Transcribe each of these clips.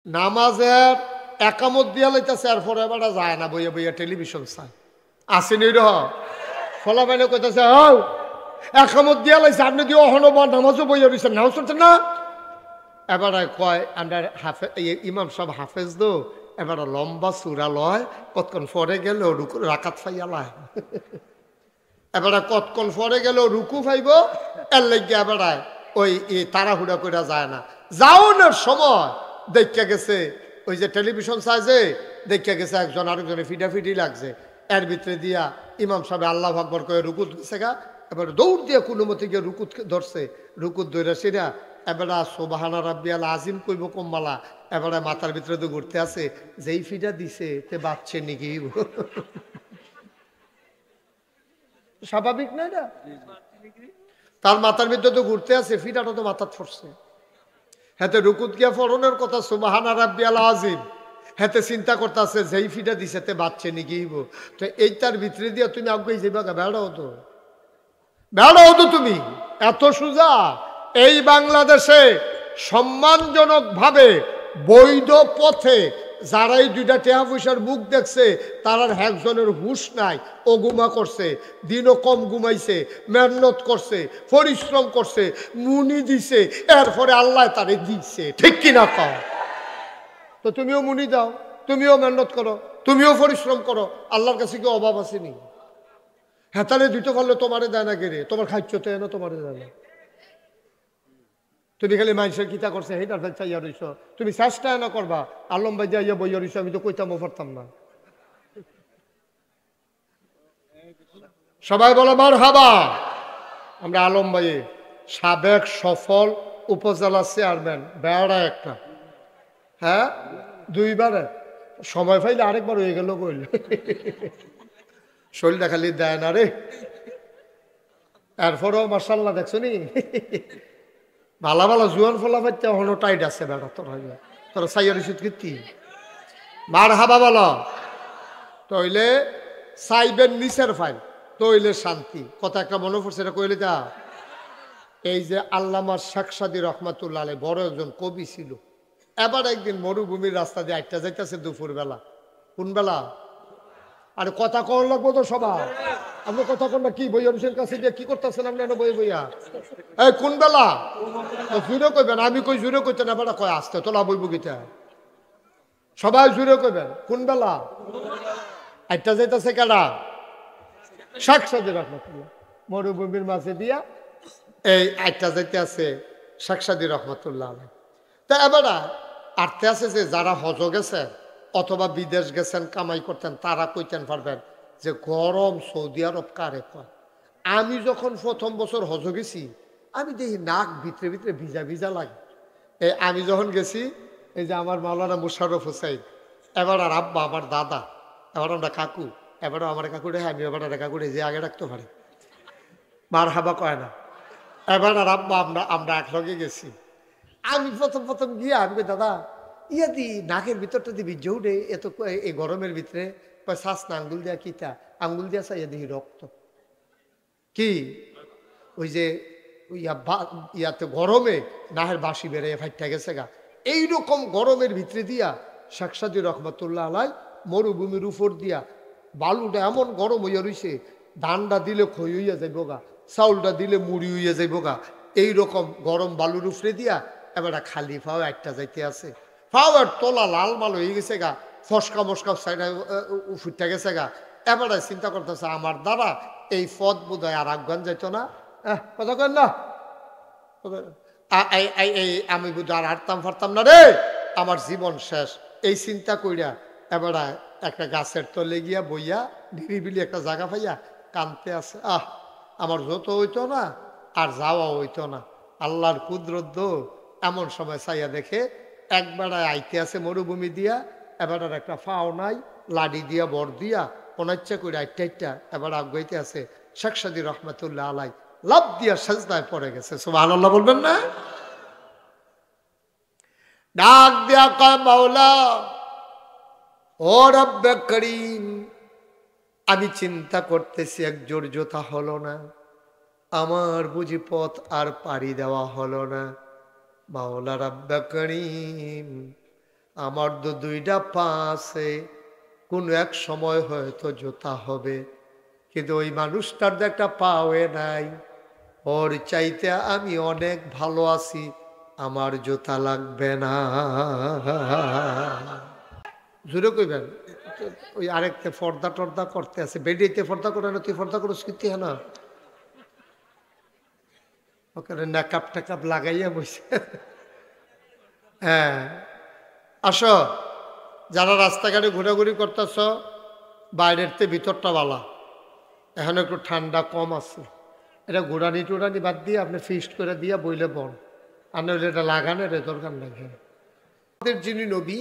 নামাজের একামত দিয়া লাইতেছে, এরপরে এবার যায় না, বইয়া বইয়া টেলিভিশন চায়। আসেনি র ফলা বাইলে কইতেছে, হও একামত দিয়া লাইছে, আপনি দিয়ে অহনো বা নামাজও বইয়া রয়েছেন, নামাজ চলছেন না। এবার কয় আন্ডার হাফে ইমাম সব হাফেজ দো, এবার লম্বা চূড়া লয়, কতক্ষণ পরে গেল রুকু রাকাত ফাইয়ালায়, এবার কতক্ষণ পরে গেল রুকু ফাইব, এর লাগিয়ে এবার ওই তাড়াহুড়া করে যায় না। যাওয়ানোর সময় দেখা গেছে ওই যে টেলিভিশন সাইজে দেখা গেছে একজন আরেকজনে ফিডাফিডি লাগছে, এর ভিতরে দিয়া ইমাম সাহেব আল্লাহু আকবার করে রুকুত গেছে গা, এবার দৌড় দিয়ে কোনো মতে গিয়ে রুকুত ধরছে, রুকুত ধরে সেরা এবারে সুবহানা রাব্বিয়াল আজিম কইব কম্মালা, এবারে মাথার ভিতরে তো ঘুরতে আছে, যেই ফিডা দিছে তে বাচ্চে নাকি স্বাভাবিক না এটা, তার মাথার ভিতরে তো ঘুরতে আছে, ফিডাটা তো মাথার পড়ছে। হাতে রুকুত গিয়া ফরনের কথা সুবহানা রাব্বিয়াল আজিম, হাতে চিন্তা করতেছে যেই ফিডা দিছে তে বাচ্চে নাকি তো এইটার ভিতরে দিয়া তুমি আগে যাইবা বেড়া হতো, বেড়া হতো তুমি এত সোজা। এই বাংলাদেশে সম্মানজনক ভাবে বৈধ পথে যারাই দুইটা টেহা পয়সার মুখ দেখছে, তার একজনের হুশ নাই, ও গুমা করছে, দিনও কম ঘুমাইছে, মেহনত করছে, পরিশ্রম করছে, মুনি দিছে, এরপরে আল্লাহ তারে দিছে, ঠিক কিনা কও? তো তুমিও মুনি দাও, তুমিও মেহনত করো, তুমিও পরিশ্রম করো, আল্লাহর কাছে কি অভাব আসেনি? হ্যাঁ, তাহলে দুটো পারলে তোমারে দেয় না গেরে, তোমার খাইছো তো এনে তোমারে দেয় না, তুমি খালি মানুষের কিতা করছে সেইটার চাইয়া রইছ, তুমি চেষ্টা না করবা আলম ভাই যাইয়া বইয়া রইছ, আমি তো কইতামও পারতাম না। সবাই বলো মারহাবা। আমরা আলম ভাই সাবেক সফল উপজেলা চেয়ারম্যান, বেড়া একটা, হ্যাঁ দুইবারে, সময় পাইলে আরেকবার হয়ে গেল কইল, শরীরটা খালি দেয় না রে, এরপরেও মার্শাল্লাহ দেখছো নি ভালো ভালো জুয়ান ফলা পাইতে হলো টাইট আছে বেড়া, তোরা সাইয়ার কীর্তি মার হাবা বলো, তইলে সাইবেন নিচের ফাইল, তইলে শান্তি। কথা একটা মনে পড়ছে, এটা কইলে যা, এই যে আল্লামা শেখ সাদী রহমাতুল্লাহ আলাইহি বড় একজন কবি ছিল, এবার একদিন মরুভূমির রাস্তা দিয়ে আটটা যাইতেছে দুপুর বেলা, কোন বেলা? আরে কথা কন লাগবো তো সবাই, আপনি কথা কন না, কি বইয়া রুশের কাছে দিয়ে কি করতেছেন আপনি? বই বইয়া এই কোন বেলা জুড়ে কইবেন, আমি কই জুড়ে কইতে না, বেটা কয় আসতে তোলা বইব গীতা, সবাই জুড়ে কইবেন কোন বেলা? আটটা যাইতেছে কেডা? শেখ সাদী রহমাতুল্লাহ মরুভূমির মাঝে দিয়া এই আটটা যাইতে আছে শেখ সাদী রহমাতুল্লাহ আলাইহি। তা এবার আটতে আছে যে যারা হজ গেছেন অথবা বিদেশ গেছেন কামাই করতেন, তারা কইতেন পারবেন যে গরম সৌদি আরব কারে কয়। আমি যখন প্রথম বছর হজ গেছি, আমি দেখি নাক ভিতরে ভিতরে ভিজা ভিজা লাগে। আমি যখন গেছি, এই যে আমার মাওলানা মুশাররফ হোসাইন, এবার আর আব্বা আমার দাদা, এবার আমরা কাকু, এবারও আমার কাকুরে, আমি এবার আর কাকুরে যে আগে রাখতে পারি, মার হাবা কয় না, এবার আর আব্বা আমরা একলগে গেছি। আমি প্রথম গিয়ে আমি দাদা ইয়া দি নাকের ভিতরটা দিবি জৌড়ে এত এই গরমের ভিতরে, শ্বাস না আঙ্গুল দিয়া কিতা, আঙ্গুল দিয়া চাইয়া দিই রক্ত, কি ওই যে ইয়াতে গরমে নাহের বাসি বেড়ে ফাইটা গেছে গা। এইরকম গরমের ভিতরে দিয়া শেখ সাদী রহমাতুল্লাহ আলাইহি মরুভূমির উপর দিয়া বালুটা এমন গরম হইয়া রইছে, ধানটা দিলে খই হইয়া যাইব গা, চাউলটা দিলে মুড়ি হইয়া যাইব গা, এইরকম গরম বালুর উপরে দিয়া এবার খালি ফাও একটা যাইতে আছে, ফাও আর তোলা লাল মাল হয়ে গেছে গা, ফসকা মস্কা সাইডা ফুটটা গেছে গা। এবারে চিন্তা করতেছে আমার দ্বারা এই পথ বোধ হয় আর আফগান যাইতো না, কথা কেন না, আমি বোধ আর হাঁটতাম ফারতাম না রে, আমার জীবন শেষ। এই চিন্তা কইরা এবারে একটা গাছের তলে গিয়া বইয়া নিরিবিলি একটা জায়গা পাইয়া কানতে আছে, আমার যত হইতো না আর যাওয়া হইতো না, আল্লাহর কুদরত। এমন সময় চাইয়া দেখে একবার আইতে আছে মরুভূমি দিয়া, এবার আর একটা ফাও নাই, লাডি দিয়া বর দিয়া অনাচ্ছা করে আইটা এবার আগাইতে আছে শেখ সাদী রহমাতুল্লাহ আলাইহি লাভ দিয়া সাজদায় পড়ে গেছে। সুবহানাল্লাহ বলবেন না? ডাক দিয়া কয় মাওলা ও রব্বে করিম, আমি চিন্তা করতেছি এক জোড়া হলো না, আমার বুঝি পথ আর পাড়ি দেওয়া হলো না। মাওলা রব্বে করিম আমার তো দুইটা পা আছে, কোন এক সময় হয়তো জুতা হবে, কিন্তু ওই মানুষটার তো একটা পা হয়ে নাই, ওর চাইতে আমি অনেক ভালো আছি, আমার জুতা লাগবে না। জুড়ে কইবেন। ওই আরেকতে পর্দা টর্দা করতে আছে, বেডিতে পর্দা করে না, তুই পর্দা করো স্মৃতি হ্যাঁ না, ওখানে নাকাপ টাকাপ লাগাইয়া বসে। হ্যাঁ, আসো যারা রাস্তাঘাটে ঘোরাঘুরি করতেছ, বাইরের তে ভিতরটা বালা, এখন একটু ঠান্ডা কম আছে, এটা ঘোরানি টুরানি বাদ দিয়ে আপনি ফিস্ট করে দিয়া বইলে বন, আর নইলে এটা লাগানোর দরকার লাগে। আমাদের যিনি নবী,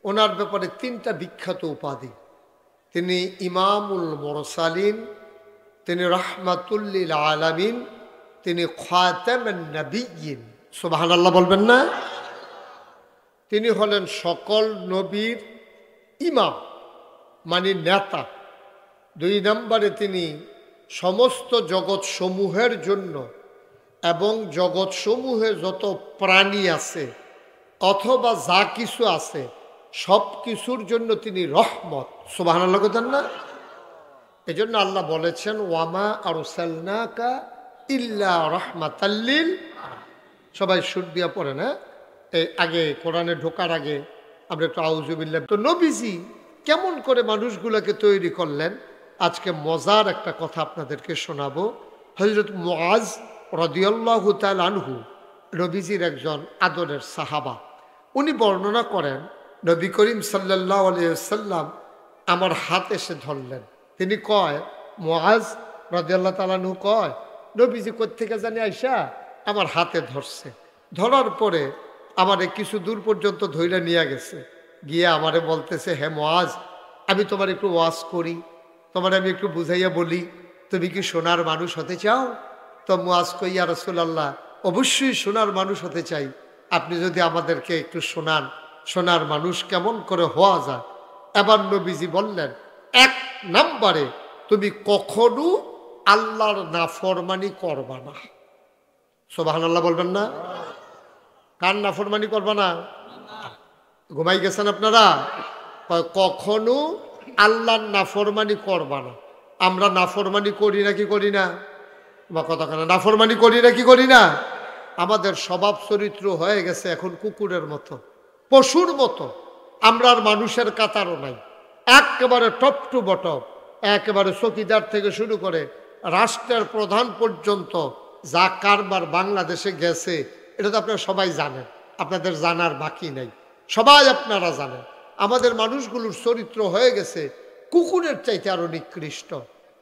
ওনার ব্যাপারে তিনটা বিখ্যাত উপাধি। তিনি ইমামুল মুরসালিন, তিনি রাহমাতুল্লিল আলামিন, তিনি খাতামুন নবিয়্যিন। সুবহানাল্লাহ বলবেন না? তিনি হলেন সকল নবীর ইমাম, মানে নেতা। দুই নম্বরে তিনি সমস্ত জগৎ সমূহের জন্য এবং জগৎ সমূহে যত প্রাণী আছে অথবা যা কিছু আছে সব কিছুর জন্য তিনি রহমত। সুবহানাল্লাহ বলেন না? এজন্য আল্লাহ বলেছেন, ওয়ামা আরসালনাকা ইল্লা রাহমাতাল লিল। সবাই সুর দিয়া পড়ে না? এই আগে কোরআনে ঢোকার আগে আমরা একটু আউযুবিল্লাহ। তো নবীজি কেমন করে মানুষগুলোকে তৈরি করলেন, আজকে মজার একটা কথা আপনাদেরকে শোনাবো। হযরত মুআজ রাদিয়াল্লাহু তাআলা আনহু, নবীজির একজন আদরের সাহাবা, উনি বর্ণনা করেন, নবী করিম সাল্লাল্লাহু আলাইহি ওয়াসাল্লাম আমার হাত এসে ধরলেন। তিনি কয়, মুআজ রাদিয়াল্লাহু তাআলা আনহু কয়, নবীজি কোত্থেকে জানি আইসা আমার হাতে ধরছে, ধরার পরে আমারে কিছু দূর পর্যন্ত ধইরা নিয়ে গেছে, গিয়ে আমারে বলতেছে, হে মুআজ, আমি তোমার একটু ওয়াজ করি, তোমার আমি একটু বুঝাইয়া বলি, তুমি কি সোনার মানুষ হতে চাও? তো মুআজ কই, ইয়া রাসূলুল্লাহ, অবশ্যই সোনার মানুষ হতে চাই, আপনি যদি আমাদেরকে একটু শোনান, সোনার মানুষ কেমন করে হওয়া যায়। এবার নবীজি বললেন, এক নম্বরে তুমি কখনো আল্লাহর নাফরমানি করবা না। সুবহানাল্লাহ বলবেন না? কার নাফরমানি করবা না? ঘুমাই গেছেন আপনারা? কখনো আল্লাহর নাফরমানি করবা না। আমরা নাফরমানি করি নাকি করি না? বা কথা কেন, নাফরমানি করি নাকি করি না? আমাদের স্বভাব চরিত্র হয়ে গেছে এখন কুকুরের মতো, পশুর মতো। আমরা আর মানুষের কাতারও নাই, একেবারে টপ টু বটম, একেবারে চকিদার থেকে শুরু করে রাষ্ট্রের প্রধান পর্যন্ত যা কারবার বাংলাদেশে গেছে, এটা তো আপনারা সবাই জানেন, আপনাদের জানার বাকি নেই, সবাই আপনারা জানেন। আমাদের মানুষগুলোর চরিত্র হয়ে গেছে কুকুরের চাইতে আরো নিকৃষ্ট।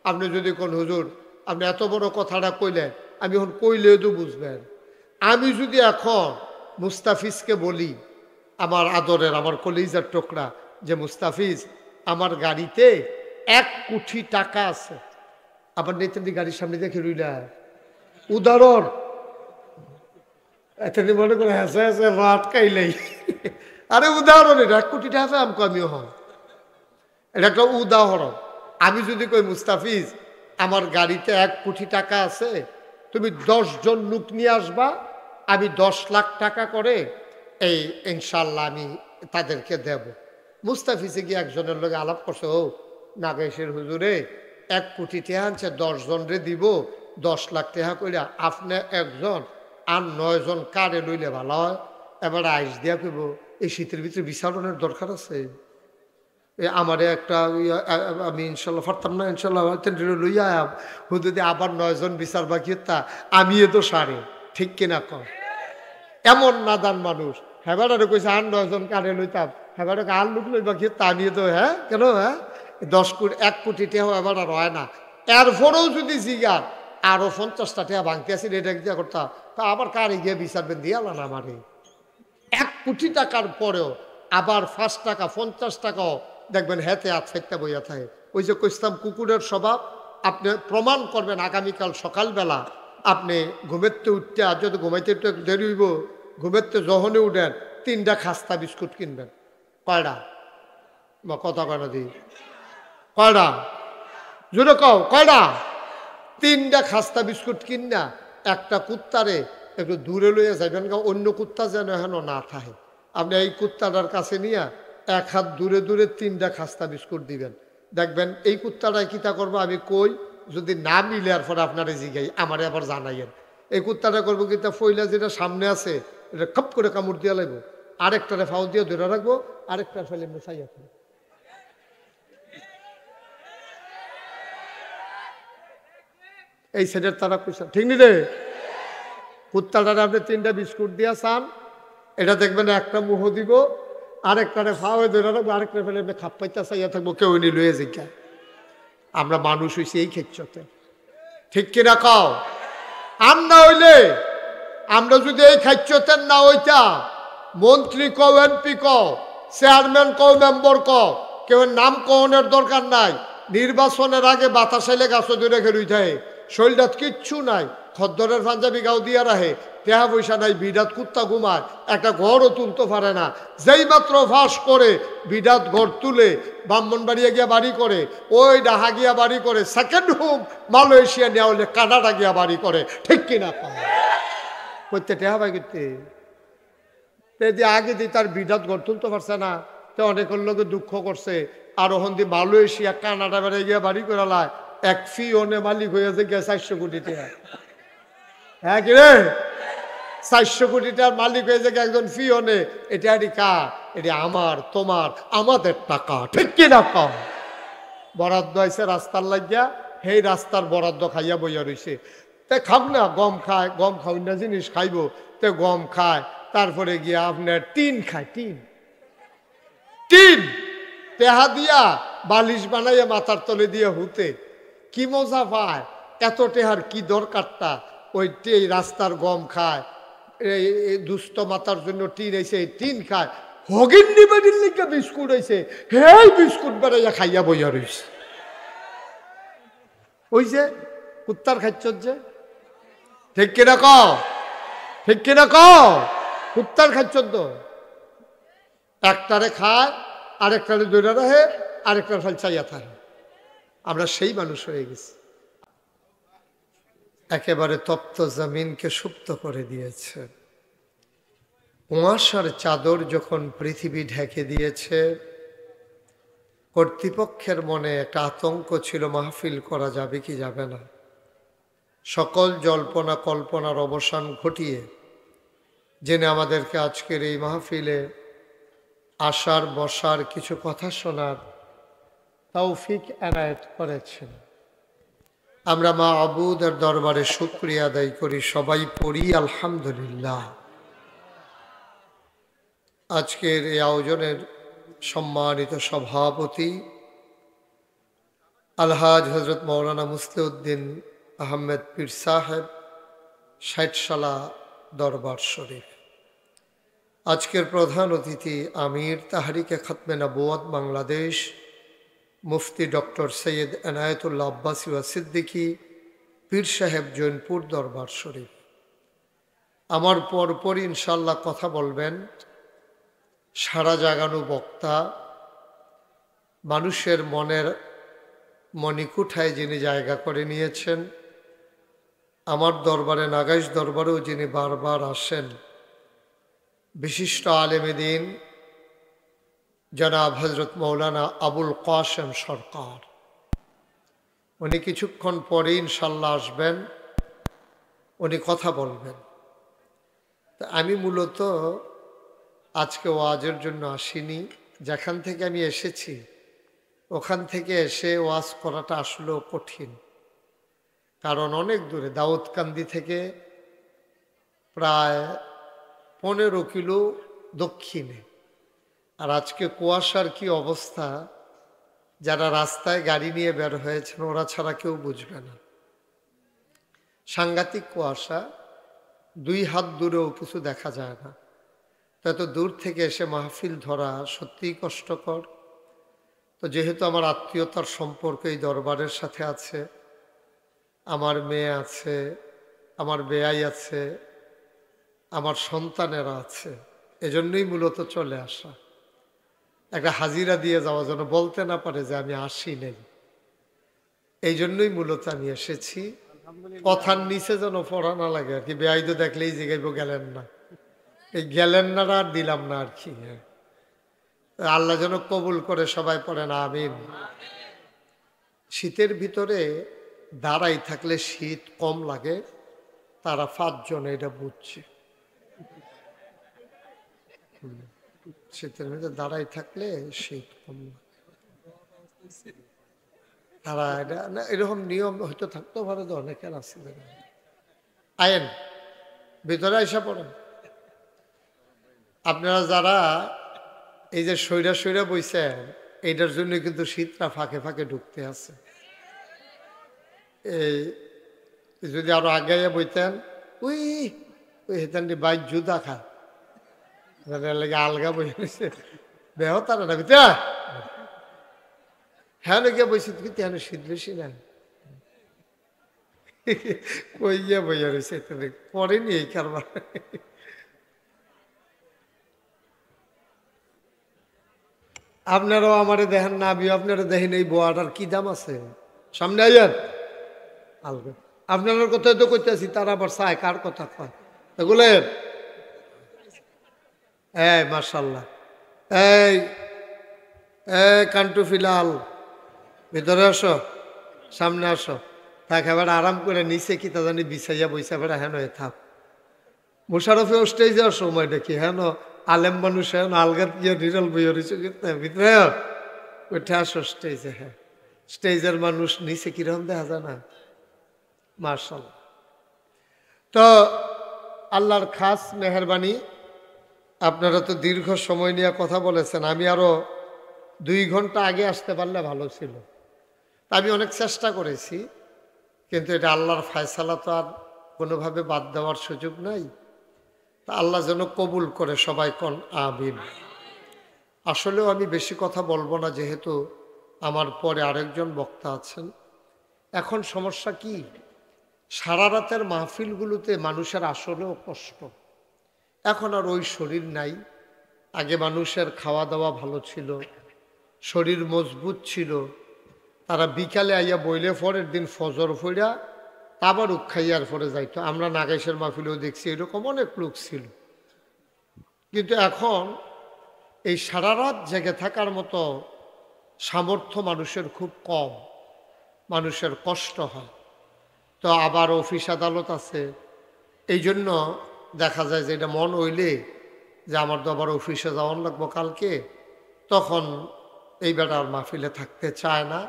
আপনি যদি কোন হুজুর, আপনি এত বড় কথাটা কইলেন, আমি এখন কইলেও তো বুঝবেন। আমি যদি এখন মুস্তাফিজকে বলি, আমার আদরের, আমার কলিজার টুকরা, যে মুস্তাফিজ, আমার গাড়িতে 1 কোটি টাকা আছে, আবার নেতেন গাড়ির সামনে দেখে রইলা, উদাহরণ এতদিন মনে করে হেসে হেসে রাত কাইলেই, আরে উদাহরণ, এটা 1 কোটি টাকা আমকো আমিও হন, এটা একটা উদাহরণ। আমি যদি কই, মুস্তাফিজ, আমার গাড়িতে 1 কোটি টাকা আছে, তুমি 10 জন লোক নিয়ে আসবা, আমি 10 লাখ টাকা করে এই ইনশাল্লাহ আমি তাদেরকে দেব। মুস্তাফিজে গিয়ে একজনের লোক আলাপ করছে, ও নাগেশের হুজুরে 1 কোটি টাকা আনছে, 10 জনরে দিব 10 লাখ টাকা কইরা, আপনি একজন আর 9 জন কারে লইলে ভালো হয়। এবার আইস দিয়া কইব, এই শীতের ভিতরে বিচারণের দরকার আছে, আমারে একটা আমি ইনশাল্লাহ পারতাম না, ইনশাল্লাহ লইয়া হুদুদি আবার 9 জন বিচার বাকি তা আমিও তো সারে, ঠিক কিনা কর? এমন নাদান মানুষ। হেবারে কইছে আর 9 জন কারে লইতাম, হেবারে আর লোক লইবা কি তা আমিও তো, হ্যাঁ কেন, হ্যাঁ 10 কোটি 1 কোটি টাকা এবার আর হয় না। এরপরেও যদি জিগার আরো 50টা টাকা ভাঙতে আসি, এটা দিয়া করতাম, তা আবার কারে গিয়ে বিচারবেন দিয়ালান আমারে। 1 কোটি টাকার পরেও আবার 5 টাকা 50 টাকাও দেখবেন হেতে হাত ফেটতে বইয়া থাকে। ওই যে কইতাম কুকুরের স্বভাব, আপনি প্রমাণ করবেন আগামীকাল সকালবেলা আপনি ঘুমেতে উঠতে, আর যদি ঘুমাইতে একটু দেরি হইব, ঘুমেতে যখনই উঠেন 3টা খাস্তা বিস্কুট কিনবেন। কয়টা? বা কথা কয়টা দিই, কয়টা জোরে কও, কয়টা? 3টা খাস্তা বিস্কুট কিনা একটা কুত্তারে একটু দূরে লইয়া যাবেন, অন্য কুত্তা যেন হেন না থাকে। আপনি এই কুত্তাটার কাছে নিয়ে এক হাত দূরে দূরে 3টা খাস্তা বিস্কুট দিবেন, দেখবেন এই কুত্তাটাই কিতা করবো আমি কই, যদি না মিলে আর পরে আপনারা জিগাই আমারে আবার জানাইয়েন। এই কুত্তাটা করবো কিতা, ফইলা যেটা সামনে আছে এটা খপ করে কামড় দিয়া লাগবো, আরেকটারে ফাউ দিয়ে ধরে রাখবো, আরেকটা ফেলে মেশাইয়া ফেলে। এই সেটের তারা পয়সা ঠিক নি রে। কুত্তাটারে আপনি 3টা বিস্কুট দিয়া চান, এটা দেখবেন একটা মুহ দিব, আরেকটারে ফাওয়ে ধরে রাখবো, আরেকটা ফেলে খাপ পাইতে চাইয়া থাকবো, কেউ নি লয়ে জিজ্ঞা। আমরা মানুষ হইছি এই ক্ষেত্রতে, ঠিক কিনা কও? আমরা হইলে, আমরা যদি এই খাচ্যতেন না হইতা, মন্ত্রী কও, এমপি কও, চেয়ারম্যান কও, মেম্বার কও, কেউ নাম কওনের দরকার নাই। নির্বাচনের আগে বাতাস এলে গাছ ধরে খেলুই থাকে, শরীরটাত কিচ্ছু নাই, খদ্দরের পাঞ্জাবি গাও দিয়া রাহে, টেহা পয়সা নাই, বিরাট কুত্তা ঘুমায়, একটা ঘরও তুলতে পারে না। যেই মাত্র ফাঁস করে বিরাট ঘর তুলে ব্রাহ্মণবাড়িয়া গিয়া বাড়ি করে, ওই ডাহা গিয়া বাড়ি করে, সেকেন্ড হোম মালয়েশিয়া নেওয়া হলে কানাডা গিয়া বাড়ি করে, ঠিক কিনা? করতে টেহা বাই করতে আগে দিয়ে তার বিরাট ঘর তুলতে পারছে না, তো অনেকের লোকে দুঃখ করছে। আর ওখান দিয়ে মালয়েশিয়া কানাডা বেড়ে গিয়া বাড়ি করালায় এক ফি ওনে মালিক হয়েছে গিয়া 400 কোটি টাকা। হ্যাঁ কি রে, 400 কোটি টাকার মালিক হয়েছে একজন ফি ওনে। এটা এটি কার? এটি আমার, তোমার, আমাদের টাকা, ঠিক কিনা কম? বরাদ্দ আইছে রাস্তার লাগিয়া, সেই রাস্তার বরাদ্দ খাইয়া বইয়া রয়েছে। তে খাব না, গম খায়, গম খাও না জিনিস খাইব, তে গম খায়, তারপরে গিয়া আপনার টিন খায়, টিন টেহা দিয়া বালিশ বানাইয়া মাথার তলে দিয়ে হুতে কি মজা পায়। এত টেহার কি দরকারটা? ওই রাস্তার গম খায়, এই দুস্থ মাথার জন্য টিন আইছে, টিন খায়। হগিন নিবাড়ির লিখে বিস্কুট আইছে, হেই বিস্কুট বেড়াইয়া খাইয়া বইয়া রইছে। ওই যে কুত্তার খাচ্ছ যে, ঠিক কিনা ক? ঠিক কিনা ক? কুত্তার খাচ্ছ তো, একটারে খায়, আরেকটারে দৌড়া রাখে, আরেকটার ফল চাইয়া থাকে। আমরা সেই মানুষ হয়ে গেছি, একেবারে তপ্ত জমিনকে সুপ্ত করে দিয়েছে। কুয়াশার চাদর যখন পৃথিবী ঢেকে দিয়েছে, কর্তৃপক্ষের মনে একটা আতঙ্ক ছিল, মাহফিল করা যাবে কি যাবে না। সকল জল্পনা কল্পনার অবসান ঘটিয়ে জেনে আমাদেরকে আজকের এই মাহফিলে আসার বসার কিছু কথা শোনার তৌফিক এনায়েত করেছেন। আমরা মা আবুদের দরবারে শুকরিয়া আদায় করি, সবাই পড়ি আলহামদুলিল্লাহ। আজকের এই আয়োজনের সম্মানিত সভাপতি আলহাজ হজরত মৌলানা মুসলিউদ্দিন আহমেদ পীর সাহেব, 60 সালা দরবার শরীফ। আজকের প্রধান অতিথি আমির তাহরিকে খতমে নবুয়ত বাংলাদেশ মুফতি ডক্টর সৈয়দ এনায়েতুল্লাহ আব্বাসী ওয়া সিদ্দিকী পীর সাহেব, জৈনপুর দরবার শরীফ। আমার পরপরই ইনশাল্লাহ কথা বলবেন সারা জাগানো বক্তা, মানুষের মনের মণিকুঠায় যিনি জায়গা করে নিয়েছেন, আমার দরবারে নাগাইশ দরবারেও যিনি বারবার আসেন, বিশিষ্ট আলেমে দ্বীন জনাব হজরত মৌলানা আবুল কাসেম সরকার। উনি কিছুক্ষণ পরে ইনশাল্লাহ আসবেন, উনি কথা বলবেন। তা আমি মূলত আজকে ওয়াজের জন্য আসিনি, যেখান থেকে আমি এসেছি ওখান থেকে এসে ওয়াজ করাটা আসলেও কঠিন, কারণ অনেক দূরে, দাউদকান্দি থেকে প্রায় 15 কিলো দক্ষিণে। আর আজকে কুয়াশার কি অবস্থা, যারা রাস্তায় গাড়ি নিয়ে বের হয়েছেন ওরা ছাড়া কেউ বুঝবে না। সাংঘাতিক কুয়াশা, 2 হাত দূরেও কিছু দেখা যায় না। এত দূর থেকে এসে মাহফিল ধরা সত্যিই কষ্টকর। তো যেহেতু আমার আত্মীয়তার সম্পর্ক এই দরবারের সাথে আছে, আমার মেয়ে আছে, আমার বেয়াই আছে, আমার সন্তানেরা আছে, এজন্যই মূলত চলে আসা। একটা হাজিরা দিয়ে যাওয়া যেন বলতে না পারে যে আমি আসি নেই, এই জন্যই মূলত আমি এসেছি। কথার নিচে যেন পড়া না লাগে আর কি, বেয়াই তো দেখলেই জিগাইব গেলেন না, এই গেলেন না আর দিলাম না আর কি। আল্লাহ যেন কবুল করে, সবাই পড়েন আমিন। শীতের ভিতরে দাঁড়াই থাকলে শীত কম লাগে, তারা 5 জন এটা বুঝছে। শীতের ভিতরে দাঁড়াই থাকলে শীত কম লাগে, তারা এটা না, এরকম নিয়ম হয়তো থাকতেও পারে, তো অনেকের আছে। আইন ভিতরে এসে পড়েন। আপনারা যারা এই যে সৈরা সৈরা বইছেন, এইটার জন্য কিন্তু শীতটা ফাঁকে ফাঁকে ঢুকতে আছে। এই যদি আরো আগে বইতেন, ওই ওই হেতানটি বাইক জুদা খা লাগে আলগা বই বেহ তারা না ভিতরে হ্যাঁ গিয়া বইছি কিন্তু হ্যাঁ শীত বেশি না কই গিয়া বইয়া রয়েছে, করেনি এই কারবার। আপনারাও আমারে দেখেন না, আমি আপনারা দেখেন এই বোয়াটার কি দাম আছে। সামনে আইয়ার আলগা আপনার কোথায় তো করতেছি, তারা আবার চায় কার কথা কয় এগুলের। এই মার্শাল্লাহ, এই কান্টু ফিলাল ভিতরে আসো, সামনে আসো। থাক এবার আরাম করে নিচে কি তা জানি বিছাইয়া বইসা বেড়া হেন থাক। মোশারফে স্টেজে সময় দেখি হেন আলেম মানুষ হেন আলগার গিয়ে নিরল বইয়া রয়েছে ভিতরে উঠে আসো স্টেজে। হ্যাঁ স্টেজের মানুষ নিচে কিরকম দেখা যায় না, মার্শাল্লাহ। তো আল্লাহর খাস মেহরবানি, আপনারা তো দীর্ঘ সময় নিয়ে কথা বলেছেন, আমি আরো 2 ঘন্টা আগে আসতে পারলে ভালো ছিল। আমি অনেক চেষ্টা করেছি, কিন্তু এটা আল্লাহর ফায়সালা, তো আর কোনোভাবে বাদ দেওয়ার সুযোগ নাই। তা আল্লাহ যেন কবুল করে, সবাই কোন আমিন। আসলেও আমি বেশি কথা বলবো না, যেহেতু আমার পরে আরেকজন বক্তা আছেন। এখন সমস্যা কি, সারা রাতের মাহফিলগুলোতে মানুষের আসলেও কষ্ট। এখন আর ওই শরীর নাই। আগে মানুষের খাওয়া দাওয়া ভালো ছিল, শরীর মজবুত ছিল। তারা বিকালে আইয়া বইলে পরের দিন ফজর ফইরা আবার উখাইয়ার পরে যাইতো। আমরা নাগেশের মাহফিলেও দেখছি এরকম অনেক লোক ছিল। কিন্তু এখন এই সারা রাত জেগে থাকার মতো সামর্থ্য মানুষের খুব কম, মানুষের কষ্ট হয়। তো আবার অফিস আদালত আছে, এই জন্য দেখা যায় যে এটা মন হইলে যে আমার তো আবার অফিসে যাওয়ান লাগবো কালকে, তখন এই বেটার মাহফিলে থাকতে চায় না,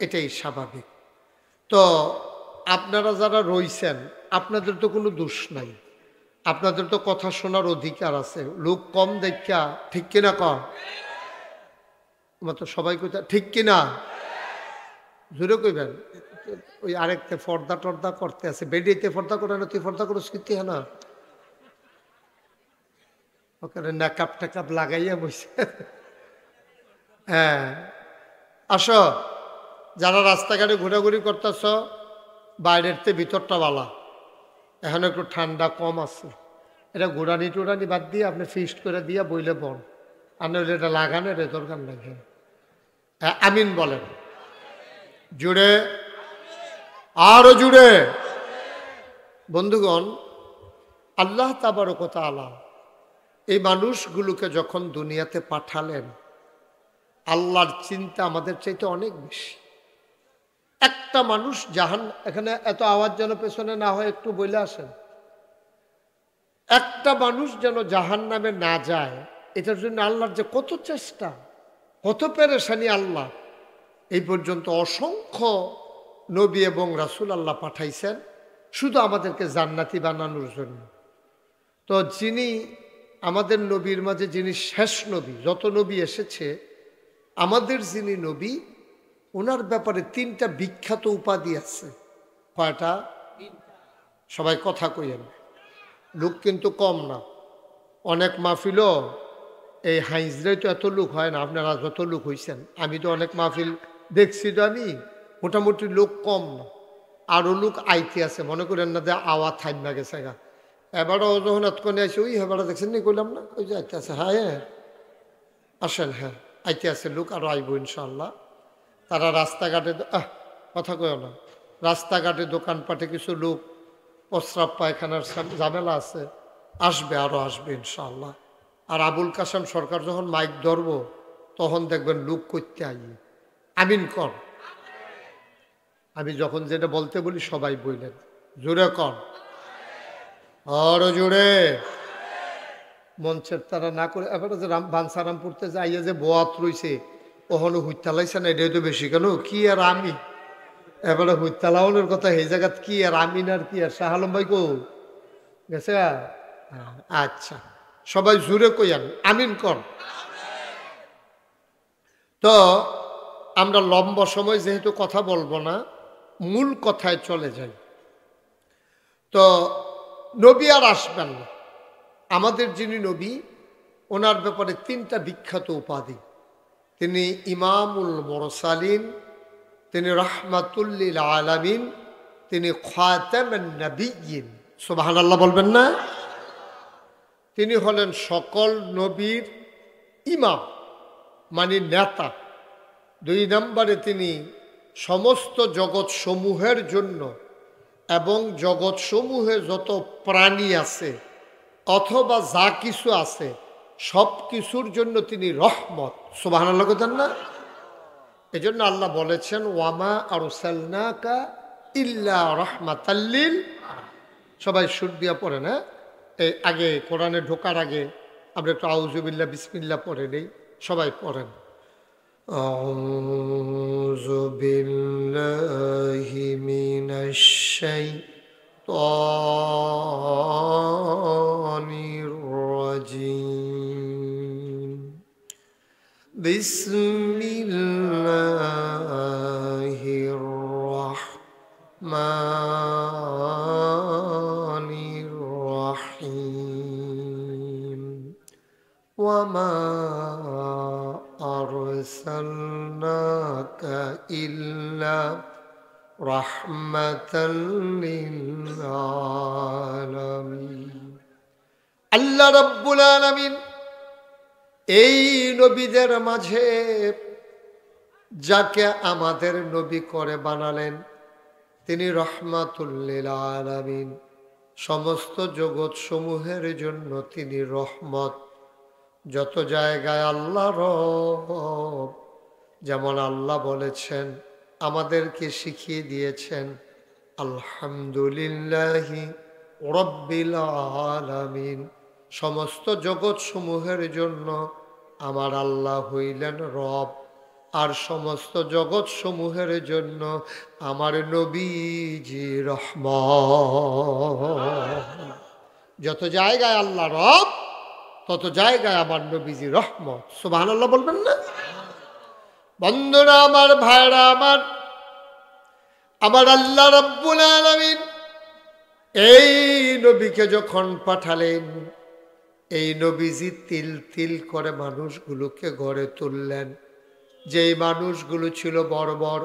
এটাই স্বাভাবিক। তো আপনারা যারা রইছেন, আপনাদের তো কোনো দোষ নাই, আপনাদের তো কথা শোনার অধিকার আছে। লোক কম দেখা, ঠিক কিনা কম তো সবাই কোথা ঠিক কিনা জোরে কইবেন। ওই আরেকটা পর্দা টর্দা করতে আছে, বেডিতে পর্দা করে না, তুই পর্দা করো স্মৃতি হ্যাঁ না, ওখানে নাকাপ টাকাপ লাগাইয়া বসে। হ্যাঁ আসো, যারা রাস্তাঘাটে ঘোরাঘুরি করতেছ, বাইরের তে ভিতরটা বালা, এখন একটু ঠান্ডা কম আছে। এটা ঘোরানি টোরানি বাদ দিয়ে আপনি ফিস্ট করে দিয়া বইলে বন, আর নইলে এটা লাগানোর দরকার নাই। হ্যাঁ আমিন বলেন জুড়ে, আরো জুড়ে। বন্ধুগণ, আল্লাহ তাবারক ওয়া তাআলা এই মানুষগুলোকে যখন দুনিয়াতে পাঠালেন, আল্লাহর চিন্তা আমাদের চাইতে অনেক বেশি। একটা মানুষ এখানে এত আওয়াজ যেন পেছনে না হয়, একটু বলে আসেন। একটা মানুষ যেন জাহান্নামে না যায়, এটার জন্য আল্লাহর যে কত চেষ্টা, কত পেরেশানি আল্লাহ। এই পর্যন্ত অসংখ্য নবী এবং রাসূল আল্লাহ পাঠাইছেন শুধু আমাদেরকে জান্নাতি বানানোর জন্য। তো যিনি আমাদের নবীর মাঝে, যিনি শেষ নবী, যত নবী এসেছে, আমাদের যিনি নবী, ওনার ব্যাপারে 3টা বিখ্যাত উপাধি আছে। কয়টা? সবাই কথা কইেন, লোক কিন্তু কম না। অনেক মাহফিলও এই হাইজরাই তো এত লোক হয় না, আপনারা যত লোক হয়েছেন। আমি তো অনেক মাহফিল দেখছি, তো আমি মোটামুটি লোক কম না, আরও লোক আইতে আছে। মনে করেন না যে আওয়াজ থাইম না গেছে গা, এবারও যখন এতক্ষণে আসে, ওই এবারও দেখছেন নি কইলাম না, ওই যে আইতে আছে। হ্যাঁ হ্যাঁ আসেন, হ্যাঁ আইতে আছে লোক, আরও আইব ইনশাল্লাহ। তারা রাস্তাঘাটে কথা কয় না, রাস্তাঘাটে দোকানপাটে কিছু লোক প্রস্রাব পায়খানার ঝামেলা আছে, আসবে, আরো আসবে ইনশাআল্লাহ। আর আবুল কাসেম সরকার যখন মাইক ধরব তখন দেখবেন লুক করতে আইয়ে আমিন কর। আমি যখন যেটা বলতে বলি সবাই বললেন জোরে কর, আরো জোরে। মঞ্চের তারা না করে এবারে যে বানসারাম পড়তে যাইয়া যে বোয়াত রইছে ওখানে হুইতালাইছে না, এটাই তো বেশি কেন কি আর আমি এবারে হুইতালাওনের কথা এই জায়গাত কি আর আমিন আর কি আর শাহ আলম ভাই কো গেছে। আচ্ছা সবাই জুড়ে কইয়ান আমিন কর। তো আমরা লম্বা সময় যেহেতু কথা বলবো না, মূল কথায় চলে যাই। তো নবী আর আসবেন না, আমাদের যিনি নবী ওনার ব্যাপারে তিনটা বিখ্যাত উপাধি। তিনি ইমামুল মুরসালিন, তিনি রাহমাতুল্লিল আলামিন, তিনি খাতামুন নবিয়্যিন। সুবহানাল্লাহ বলবেন না? তিনি হলেন সকল নবীর ইমাম মানে নেতা। দুই নম্বরে তিনি সমস্ত জগৎ সমূহের জন্য এবং জগৎ সমূহে যত প্রাণী আছে অথবা যা কিছু আছে সব কিছুর জন্য তিনি রহমত। সুবহানাল্লাহ বলেন না? এজন্য আল্লাহ বলেছেন ওয়ামা আরসালনাকা ইল্লা রাহমাতাল লিল। সবাই সুর দিয়া পড়েন। হ্যাঁ, এই আগে কোরআনে ঢোকার আগে আমরা একটু আউযুবিল্লাহ বিসমিল্লাহ পড়ে নেই, সবাই পড়েন। আউযু বিল্লাহি মিনাশ শাইতানির রাজিম। বিসমিল্লাহির রাহমানির রাহিম। ওয়ামা আরসালনাকা ইল্লা রাহমাতাল লিল আলামিন। আল্লাহ রাব্বুল আলামিন এই নবীদের মাঝে যাকে আমাদের নবী করে বানালেন তিনি রহমাতুল লিল আলামিন, সমস্ত জগৎ সমূহের জন্য তিনি রহমত। যত জায়গায় আল্লাহ রব, যেমন আল্লাহ বলেছেন আমাদেরকে শিখিয়ে দিয়েছেন আলহামদুলিল্লাহি রাব্বিল আলামিন, সমস্ত জগৎ সমূহের জন্য আমার আল্লাহ হইলেন রব, আর সমস্ত জগৎ সমূহের জন্য আমার নবীজি রহমত। যত জায়গায় আল্লাহ রব তত জায়গায় আমার নবীজি রহমত। সুবহানাল্লাহ বলবেন না? বন্ধুরা আমার, ভাইরা আমার, আমার আল্লাহ রাব্বুল আলামিন এই নবীকে যখন পাঠালেন এই নবীজি তিল তিল করে মানুষগুলোকে গড়ে তুললেন। যেই মানুষগুলো ছিল বর্বর,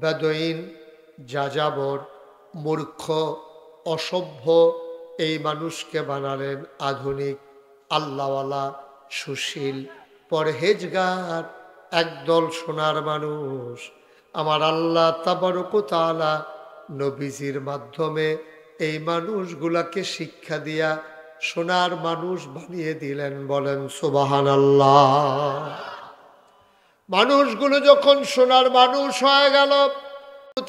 বেদুইন, যাযাবর, মূর্খ, অসভ্য, এই মানুষকে বানালেন আধুনিক, আল্লাহওয়ালা, সুশীল, পরহেজগার, একদল সোনার মানুষ। আমার আল্লাহ তাবারক ওয়া তাআলা নবীজির মাধ্যমে এই মানুষগুলাকে শিক্ষা দিয়া সোনার মানুষ বানিয়ে দিলেন। বলেন সুবহানাল্লাহ। মানুষগুলো যখন সোনার মানুষ হয়ে গেল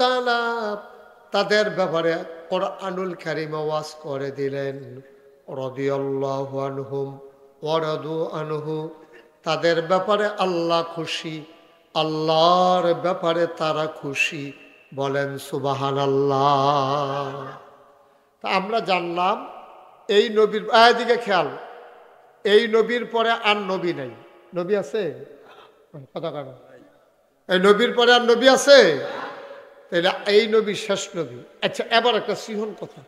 তাআলা তাদের ব্যাপারে কোরআনুল কারীম ওয়াজ করে দিলেন রাদিয়াল্লাহু আনহুম ওয়া রাদু আনহু। তাদের ব্যাপারে আল্লাহ খুশি, আল্লাহর ব্যাপারে তারা খুশি। বলেন সুবহানাল্লাহ। তা আমরা জানলাম এই নবীর দিকে খেয়াল, এই নবীর পরে আর নবী নাই। নবী আছে? কথা কারণ এই নবীর পরে আর নবী আছে? তাহলে এই নবী শেষ নবী। আচ্ছা, এবার একটা সিহন কথা,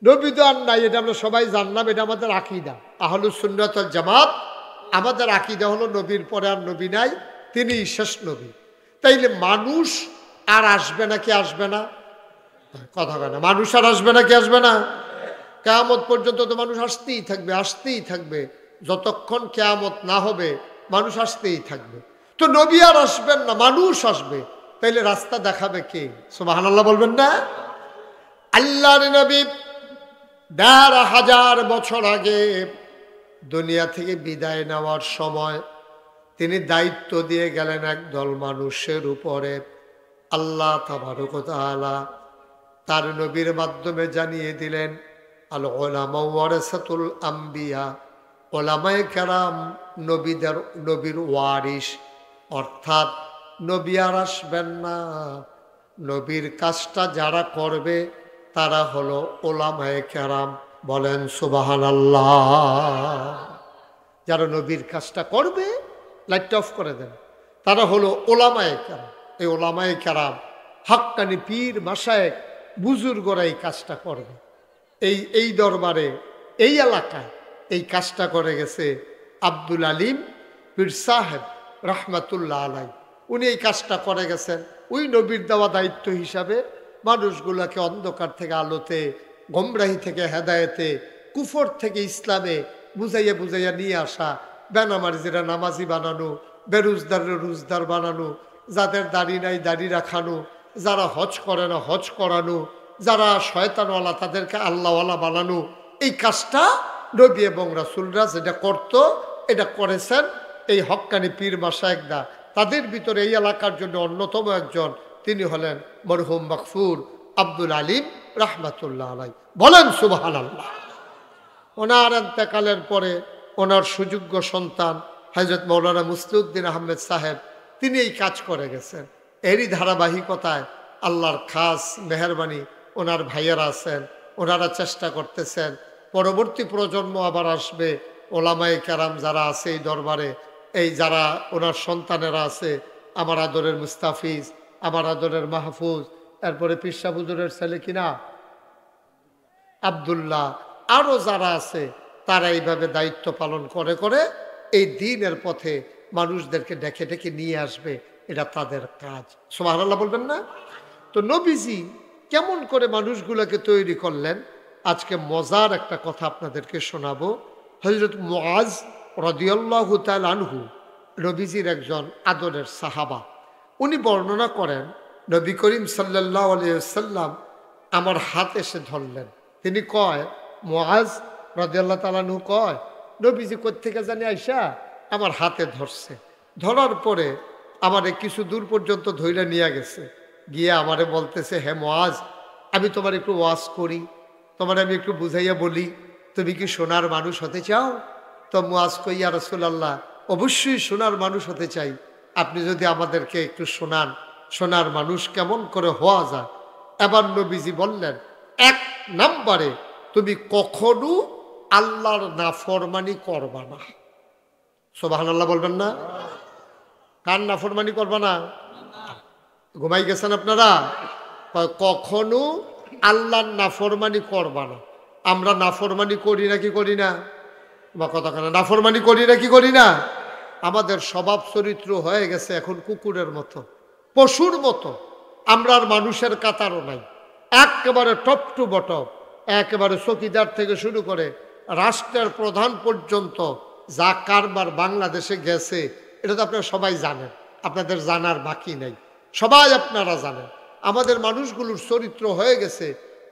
নবী তো আর নাই, এটা আমরা সবাই জানলাম, এটা আমাদের আকীদা আহলুস সুন্নাত ওয়াল জামাত। আমাদের আকীদা হলো নবীর পরে আর নবী নাই, তিনি শেষ নবী। তাইলে মানুষ আর আসবে না কি আসবে না? কথা কয় না, মানুষ আর আসবে না কি আসবে না? কিয়ামত পর্যন্ত তো মানুষ আসতেই থাকবে, আসতেই থাকবে। যতক্ষণ কিয়ামত না হবে মানুষ আসতেই থাকবে। তো নবী আর আসবেন না, মানুষ আসবে। তাইলে রাস্তা দেখাবে কে? সুবহানাল্লাহ বলবেন না? আল্লাহর নবী ১৫০০ বছর আগে দুনিয়া থেকে বিদায় নেওয়ার সময় তিনি দায়িত্ব দিয়ে গেলেন একদল মানুষের উপরে। আল্লাহ তাবারক ওয়া তাআলা তার নবীর মাধ্যমে জানিয়ে দিলেন, আল উলামা ওয়ারাসাতুল আম্বিয়া, ওলামায়ে কেরাম নবীর ওয়ারিস, অর্থাৎ নবী আর আসবেন না, নবীর কাজটা যারা করবে তারা হলো ওলামায়ে কেরাম। বলেন সুবহানাল্লাহ। যারা নবীর কাজটা করবে, লাইট অফ করে দেন, তারা হলো ওলামায়ে কেরাম। এই ওলামায়ে কেরাম হাক্কানি পীর মাশায়েখ বুজুর্গরা এই কাজটা করবে। এই দরবারে, এই এলাকায় এই কাজটা করে গেছে আব্দুল আলিম পীর সাহেব রহমাতুল্লাহ আলাই। উনি এই কাজটা করে গেছেন ওই নবীর দেওয়া দায়িত্ব হিসাবে মানুষগুলোকে অন্ধকার থেকে আলোতে, গোমরাহি থেকে হেদায়েতে, কুফর থেকে ইসলামে বুঝাইয়া বুঝাইয়া নিয়ে আসা, বেনামাজিরা নামাজি বানানো, বেরোজদারের রোজদার বানানো, যাদের দাড়ি নাই দাড়ি রাখানো, যারা হজ করে না হজ করানো, যারা শয়তানওয়ালা তাদেরকে আল্লাহওয়ালা বানানো। এই কাজটা নবী এবং রাসূলরা যেটা করতো, এটা করেছেন এই হক্কানি পীর মাশায়েখরা। তাদের ভিতরে এই এলাকার জন্য অন্যতম একজন তিনি হলেন মরহুম মাগফুর আব্দুল আলিম রহমাতুল্লাহ আলাই। বলেন সুবহানাল্লাহ। ওনার ইন্তেকালের পরে ওনার সুযোগ্য সন্তান হযরত মাওলানা মুসলিউদ্দিন আহমেদ সাহেব তিনি এই কাজ করে গেছেন। এরই ধারাবাহিকতায় আল্লাহর খাস মেহেরবানি ওনার ভাইয়েরা আছেন, ওনারা চেষ্টা করতেছেন পরবর্তী প্রজন্ম আবার আসবে। ওলামায়ে কেরাম যারা আছে এই দরবারে, এই যারা ওনার সন্তানেরা আছে, আমার আদরের মুস্তাফিজ, আমার আদরের মাহফুজ, এরপরে পিরসা হুজুরের ছেলে কিনা আব্দুল্লাহ, আরও যারা আছে তারা এইভাবে দায়িত্ব পালন করে করে এই দ্বীনের পথে মানুষদেরকে ডেকে ডেকে নিয়ে আসবে। এটা তাদের কাজ। সুবহানাল্লাহ বলবেন না? তো নবীজি কেমন করে মানুষগুলোকে তৈরি করলেন, আজকে মজার একটা কথা আপনাদেরকে শোনাবো। হযরত মুআজ রাদিয়াল্লাহু তাআলা আনহু নবীজির একজন আদরের সাহাবা, উনি বর্ণনা করেন নবী করিম সাল্লাল্লাহু আলাইহি ওয়াসাল্লাম আমার হাত এসে ধরলেন। তিনি কয়, মুআজ রাদিয়াল্লাহু তাআলা আনহু কয়, নবীজি কোত্থেকে জানি আইসা আমার হাতে ধরছে। ধরার পরে আমারে কিছু দূর পর্যন্ত ধইরা নিয়ে গেছে, গিয়ে আমারে বলতেছে, হে মুআজ, আমি তোমার একটু ওয়াজ করি, তোমার আমি একটু বুঝাইয়া বলি, তুমি কি সোনার মানুষ হতে চাও? তো মুআজ কই, ইয়া রাসূলুল্লাহ, অবশ্যই সোনার মানুষ হতে চাই, আপনি যদি আমাদেরকে একটু শোনান, সোনার মানুষ কেমন করে হওয়া যায়। এবার নবীজি বললেন, ১ নম্বরে তুমি কখনো আল্লাহর নাফরমানি করবা না। সুবহানাল্লাহ বলবেন না? কার নাফরমানি করবা না? ঘুমাই গেছেন আপনারা? কখনো আল্লাহর নাফরমানি করবা না। আমরা নাফরমানি করি নাকি করি না? বা কথা কেন, নাফরমানি করি নাকি করি না? আমাদের স্বভাব চরিত্র হয়ে গেছে এখন কুকুরের মতো, পশুর মতো। আমরা আর মানুষের কাতারও নাই, একেবারে টপ টু বটম, একেবারে চকিদার থেকে শুরু করে রাষ্ট্রের প্রধান পর্যন্ত যা কারবার বাংলাদেশে গেছে এটা তো আপনারা সবাই জানেন, আপনাদের জানার বাকি নেই, সবাই আপনারা জানেন। আমাদের মানুষগুলোর চরিত্র হয়ে গেছে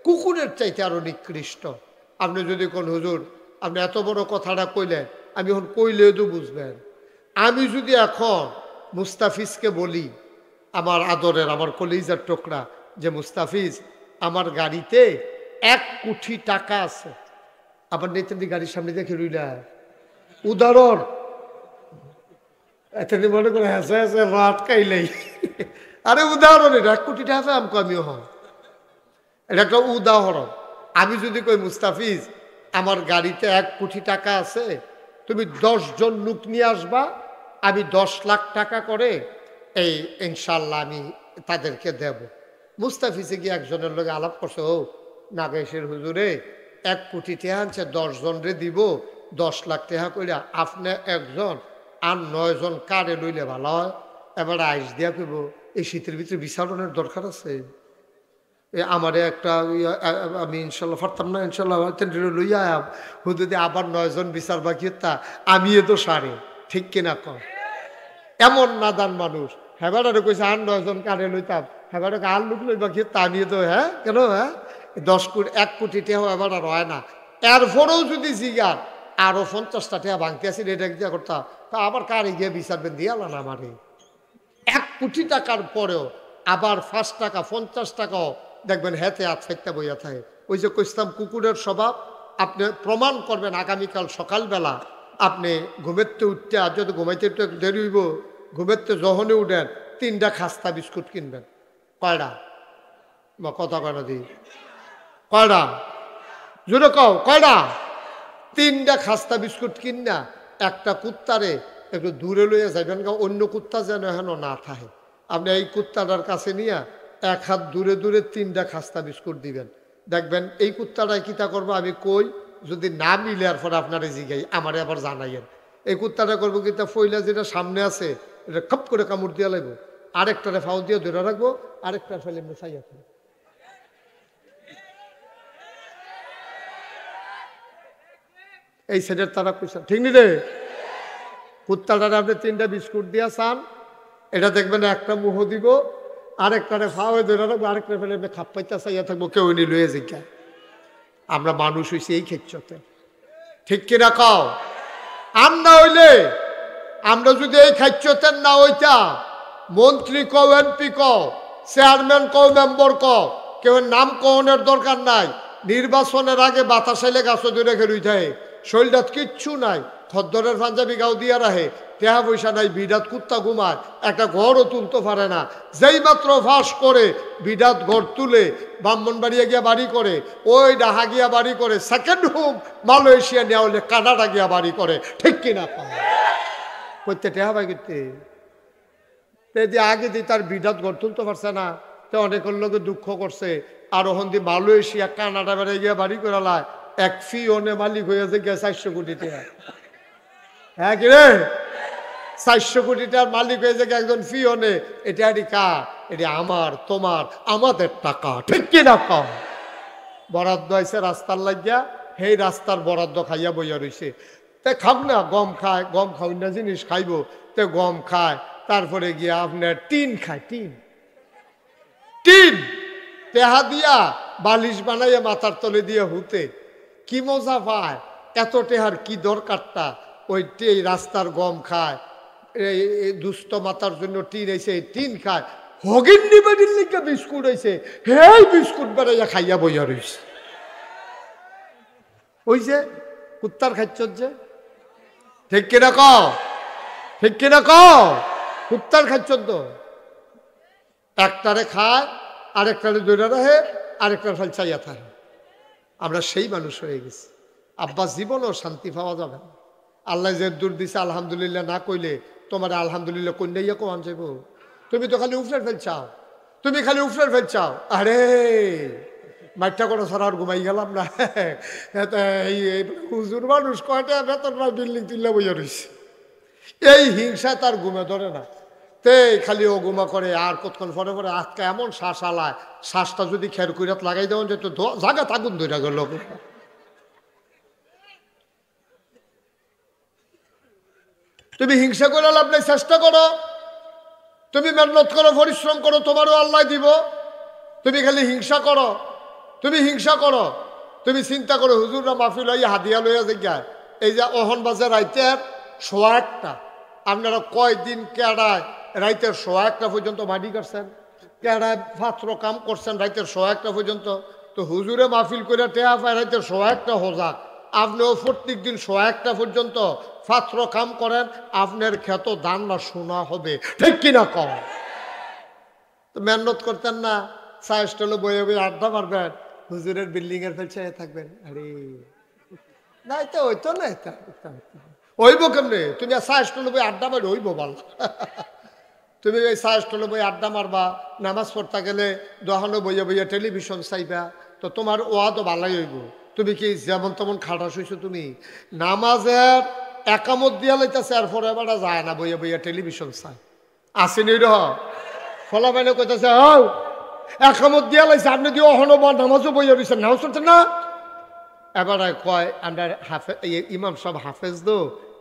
কুকুরের চাইতে আরো নিকৃষ্ট। আপনি যদি কোন হুজুর আপনি এত বড় কথাটা কইলেন, আমি এখন কইলেও তো বুঝবেন। আমি যদি এখন মুস্তাফিজকে বলি, আমার আদরের আমার কলিজার টুকরা, যে মুস্তাফিজ আমার গাড়িতে 1 কোটি টাকা আছে, আবার নেতেন গাড়ির সামনে দেখে রইলা, উদাহরণ এত মনে করে হাসে হাসে রাত কাইলেই, আরে উদাহরণ, এটা 1 কোটি টাকা আমকো আমিও হন, এটা একটা উদাহরণ। আমি যদি কই মুস্তাফিজ আমার গাড়িতে 1 কোটি টাকা আছে, তুমি 10 জন লোক নিয়ে আসবা, আমি 10 লাখ টাকা করে এই ইনশাল্লাহ আমি তাদেরকে দেব। মুস্তাফিজে গিয়ে একজনের লোক আলাপ করছে, ও নাগেশের হুজুরে 1 কোটি টাকা আনছে, 10 জনরে দিব 10 লাখ টাকা কইরা, আপনি একজন আর 9 জন কারে লইলে ভালো হয়। এবার আইস দিয়া কইব, এই শীতের ভিতরে বিচারণের দরকার আছে, আমারে একটা আমি ইনশাল্লাহ পারতাম না, ইনশাল্লাহ লইয়া হুদুদি আবার 9 জন বিচার বাকি তা আমিও তো সারে, ঠিক কিনা কম? এমন নাদান মানুষ। হেবারে কইছে আর 9 জন কারে লইতাম, হেবারে আর লোক লইবা কি তা আমিও তো, হ্যাঁ কেন, হ্যাঁ 10 কোটি 1 কোটি টাকা এবার আর হয় না। এরপরেও যদি জিগার আরো 50টা টাকা ভাঙতে আসি এটা দিয়া করতাম, তা আবার কারে গিয়ে বিচারবেন দিয়ালা না আমারে। 1 কোটি টাকার পরেও আবার 5 টাকা 50 টাকাও দেখবেন হেতে হাত ফেটতে বইয়া থাকে। ওই যে কইতাম কুকুরের স্বভাব, আপনি প্রমাণ করবেন আগামীকাল সকালবেলা আপনি ঘুমেতে উঠতে, আর যদি ঘুমাইতে একটু দেরি হইব, ঘুমেতে যখনই উঠেন 3টা খাস্তা বিস্কুট কিনবেন। কয়টা? বা কথা কয়টা দিই? কয়টা? জোরে কও কয়টা? 3টা খাস্তা বিস্কুট কিনা একটা কুত্তারে একটু দূরে লইয়া যাবেন, অন্য কুত্তা যেন হেন না থাকে। আপনি এই কুত্তাটার কাছে নিয়ে 1 হাত দূরে দূরে 3টা খাস্তা বিস্কুট দিবেন। দেখবেন এই কুত্তাটাই কিতা করবো আমি কই, যদি না মিলে আর পরে আপনারা জিগাই আমারে আবার জানাইয়েন। এই কুত্তাটা করবো কিতা, ফইলা যেটা সামনে আছে এটা খপ করে কামড় দিয়া লাগবো, আরেকটারে ফাউ দিয়ে ধরে রাখবো, আরেকটা ফেলে মেশাইয়া থাকবো। এই সেটের তারা কইসা ঠিক নি রে? কুত্তাটারে আপনি 3টা বিস্কুট দিয়া চান, এটা দেখবেন একটা মুহ দিব, আরেকটারে ফাওয়ে ধরে রাখবো, আরেকটা ফেলে খাপ পাইতে চাইয়া থাকবো, কেউ নি লয়ে জিজ্ঞা। আমরা মানুষ হইছি এই ক্ষেত্রতে, ঠিক কিনা কও? আমরা হইলে, আমরা যদি এই খাচ্যতেন না হইতা, মন্ত্রী কও, এমপি কও, চেয়ারম্যান কও, মেম্বার কও, কেউ নাম কওনের দরকার নাই। নির্বাচনের আগে বাতাসাইলে গাছ ধরে খেলুই থাকে, শরীরটাত কিচ্ছু নাই, খদ্দরের পাঞ্জাবি গাও দিয়া রাহে, টেহা পয়সা নাই, বিডাত কুত্তা ঘুমায়, একটা ঘরও তুলতে পারে না। যেই মাত্র ফাঁস করে বিডাত ঘর তুলে ব্রাহ্মণবাড়িয়া গিয়া বাড়ি করে, ওই ডাহা গিয়া বাড়ি করে, সেকেন্ড হোম মালয়েশিয়া নেওয়া হলে কানাডা গিয়া বাড়ি করে, ঠিক কিনা? করতে টেহা বাই করতে আগে দিয়ে তার বিডাত ঘর তুলতে পারছে না, তো অনেকের লোকে দুঃখ করছে। আর ওখান দিয়ে মালয়েশিয়া কানাডা বেড়ে গিয়া বাড়ি করালায় এক ফি ওনে মালিক হয়েছে গিয়ে 400 কোটি টাকা। হ্যাঁ কি রে? 400 কোটি টাকার মালিক হয়েছে একজন ফি ওনে। এটা এটি কার? এটি আমার, তোমার, আমাদের টাকা, ঠিক কিনা কম? বরাদ্দ হয়েছে রাস্তার লাগিয়া, সেই রাস্তার বরাদ্দ খাইয়া বইয়া রয়েছে। তে খাব না, গম খায়, গম খাও না জিনিস খাইব, তে গম খায়, তারপরে গিয়া আপনার টিন খায়, টিন টেহা দিয়া বালিশ বানাইয়া মাথার তলে দিয়ে হুতে কি মজা পায়। এত টেহার কি দরকারটা? ওই রাস্তার গম খায়, এই দুস্থ মাতার জন্য টিন হয়েছে, টিন খায়। হগিন নিবেদির লিখে বিস্কুট হয়েছে, হেই বিস্কুট বেড়াইয়া খাইয়া বইয়া রয়েছে। ওই যে কুত্তার খাচ্ছ যে, ঠিক কিনা ক? ঠিক কিনা ক? কুত্তার খাচ্ছ তো, একটারে খায়, আরেকটারে দৌড়া রাখে, আরেকটার ফল চাইয়া থাকে। আমরা সেই মানুষ হয়ে গেছি। আব্বা জীবনও শান্তি পাওয়া যাবে না। আল্লাহ যে দূর দিছে আলহামদুলিল্লাহ না কইলে তোমার আলহামদুলিল্লাহ কন্যাইয়া কোন যাইব? তুমি তো খালি উফরের ফেল চাও, তুমি খালি উফরের ফেল চাও। আরে মাইটা করে সারা আর ঘুমাই গেলাম না। হুজুর মানুষ কয়টা বেতন বিল্ডিং তুললে বইয়া রয়েছে, এই হিংসা তার ঘুমে ধরে না। তে খালি ও গুমা করে, আর কতক্ষণ পরে পরে আজকে এমন শ্বাস আলায়, শ্বাসটা যদি খের কুইরাত লাগাই দেওয়া যেত জায়গা তাগুন ধরে গেল। তুমি হিংসা করে লাভ নেই, চেষ্টা করো, তুমি মেহনত করো, পরিশ্রম করো, তোমারও আল্লাহ দিব। তুমি খালি হিংসা করো, তুমি হিংসা করো, তুমি চিন্তা করো হুজুররা মাহফিল হইয়া হাদিয়া লইয়া জায়গায় এই যে অহন বাজার রাইতের 1:15, আপনারা কয়দিন কেডায় রাইতের 1:15 পর্যন্ত মাটি কাটছেন, কেডায় পাত্র কাম করছেন রাইতের 1:15 পর্যন্ত। তো হুজুরে মাহফিল করে টেহা পায় রাইতের 1:15 হোজাক, আপনিও প্রত্যেক দিন 1:15 পর্যন্ত পাত্র কাম করেন, আপনার ক্ষেত দান না শোনা হবে, ঠিক কিনা কম? তো মেহনত করতেন না, চা স্টলে বয়ে বয়ে আড্ডা মারবেন, হুজুরের বিল্ডিং এর ফেলছে থাকবেন। আরে না, এটা হইতো না, এটা হইব কেমনে? তুমি চা স্টলে বই আড্ডা মারি হইব বল? তুমি ওই চা স্টলে বই আড্ডা মারবা, নামাজ পড়তে গেলে দোকানে বইয়া বইয়া টেলিভিশন চাইবা, তো তোমার ওয়া তো ভালাই হইব। তুমি কি যেমন তেমন খাটা শুইছো? তুমি নামাজের একামত দিয়া লাইতেছে, আর পরে বেড়া যায় না, বইয়া বইয়া টেলিভিশন চাই। আসেনি রহ ফলা বাইনে কইতেছে, হও একামত দিয়া লাইছে, আপনি দিয়ে অহনো বা নামাজও বইয়া রয়েছেন, নামাজ পড়ছেন না? এবারে কয় আমরা হাফে ইমাম সব হাফেজ দো,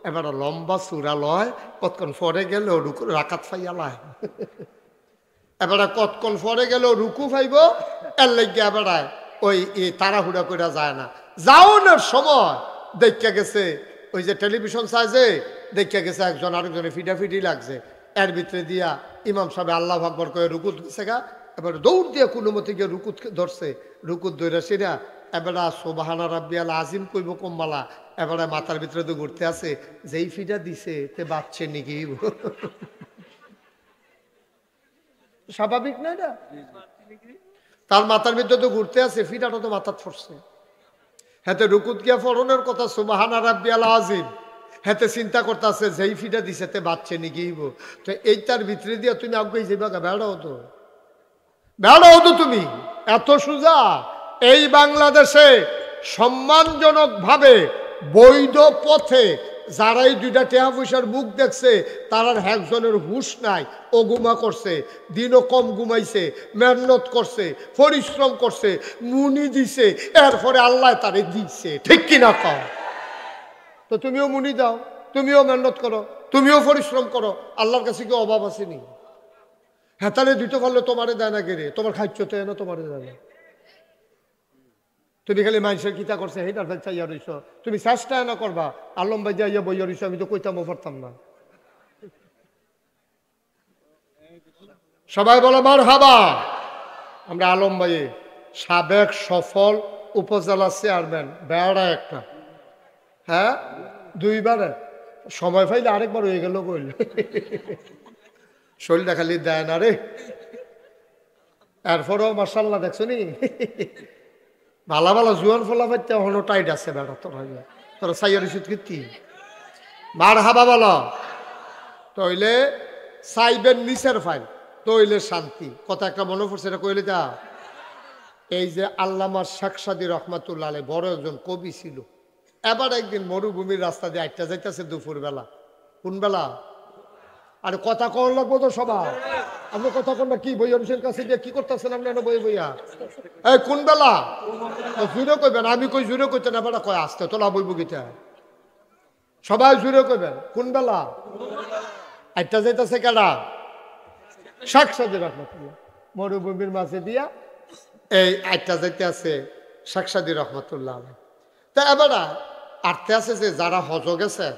এবারে লম্বা চূড়া লয়, কতক্ষণ পরে গেল রুকু রাকাত ফাইয়া লয়। এবারে কতক্ষণ পরে গেল রুকু ফাইব, এর লাগিয়ে এবারে ওই তাড়াহুড়া করে যায় না। যাওয়ানোর সময় দেখা গেছে ওই যে টেলিভিশন সাইজে দেখা গেছে একজন আরেকজনে ফিডাফিডি লাগছে, এর ভিতরে দিয়া ইমাম সাহেব আল্লাহ আকবার করে রুকুত গেছে গা, এবার দৌড় দিয়ে কোনো মতে গিয়ে রুকুত ধরছে, রুকুত ধরে সেরা এবারে সুবহানা রাব্বিয়াল আজিম কইব কম্মালা, এবারে মাথার ভিতরে তো ঘুরতে আছে যেই ফিডা দিছে তে বাচ্চে নাকি স্বাভাবিক না এটা? তার মাথার ভিতরে তো ঘুরতে আছে, ফিডাটা তো মাথার পড়ছে। হাতে রুকুত গিয়া ফরনের কথা সুবহানা রাব্বিয়াল আজিম, হাতে চিন্তা করতেছে যেই ফিডা দিছে তে বাচ্চে নাকি তো এইটার ভিতরে দিয়া তুমি আগে যাইবা বেড়াও তো, বেড়াও তো তুমি এত সোজা। এই বাংলাদেশে সম্মানজনক ভাবে বৈধ পথে যারাই দুইটা টেহা পয়সার মুখ দেখছে তারার একজনের হুশ নাই, ও গুমা করছে, দিনও কম ঘুমাইছে, মেহনত করছে, পরিশ্রম করছে, মুনি দিছে, এরপরে আল্লাহ তারে দিচ্ছে, ঠিক কিনা কও? তো তুমিও মুনি দাও, তুমিও মেহনত করো, তুমিও পরিশ্রম করো, আল্লাহর কাছে কি অভাব আসেনি? হ্যাঁ, তাহলে দিতে পারলে তোমারে দেয় না গেরে, তোমার খাইতে না তোমারে দেয় না। তুমি খালি মানুষের কিতা করছে সেইটার ভাই চাইয়া রইছ, তুমি চেষ্টা না করবা আলম ভাই যাইয়া বইয়া রইছ, আমি তো কইতামও পারতাম না। সবাই বলো মারহাবা। আমরা আলম ভাইয়ে সাবেক সফল উপজেলা চেয়ারম্যান, বেড়া একটা, হ্যাঁ দুইবারে, সময় পাইলে আরেকবার হয়ে গেল বলল, শরীরটা খালি দেয় না রে। এরপরও মার্শাল্লাহ দেখছো নি ভালো ভালো জুয়ান ফলা পাইতে হলো টাইট আছে বেড়া, তোরা সাইয়ার ইস্যুত কীর্তি মারহাবা বলো। তইলে সাইবেন নিচের ফাইল তইলে শান্তি, কথা একটা মনে পড়ছে এটা কইলে যা। এই যে আল্লামা শেখ সাদী রহমাতুল্লাহ আলাইহি বড় একজন কবি ছিল, এবার একদিন মরুভূমির রাস্তা দিয়ে আটটা যাইতেছে দুপুর বেলা। কোন বেলা? আরে কথা কর লাগবো তো সবাই, আপনি কথা কন না কি বইয়ের কাছে দিয়ে কি করতেছেন আপনি? বই বইয়া এই কোন বেলা জুড়ে কইবেন, আমি কই জুড়ে কইতে না বেড়া কয় আসতে তোলা বইব গীতা, সবাই জুড়ে কইবেন কোন বেলা? আটটা যাইতেছে কেডা? শেখ সাদী রহমাতুল্লাহ মরুভূমির মাঝে দিয়া এই আটটা যাইতে আছে শেখ সাদী রহমাতুল্লাহ। তা এবার আটতে আছে যে যারা হজ গেছেন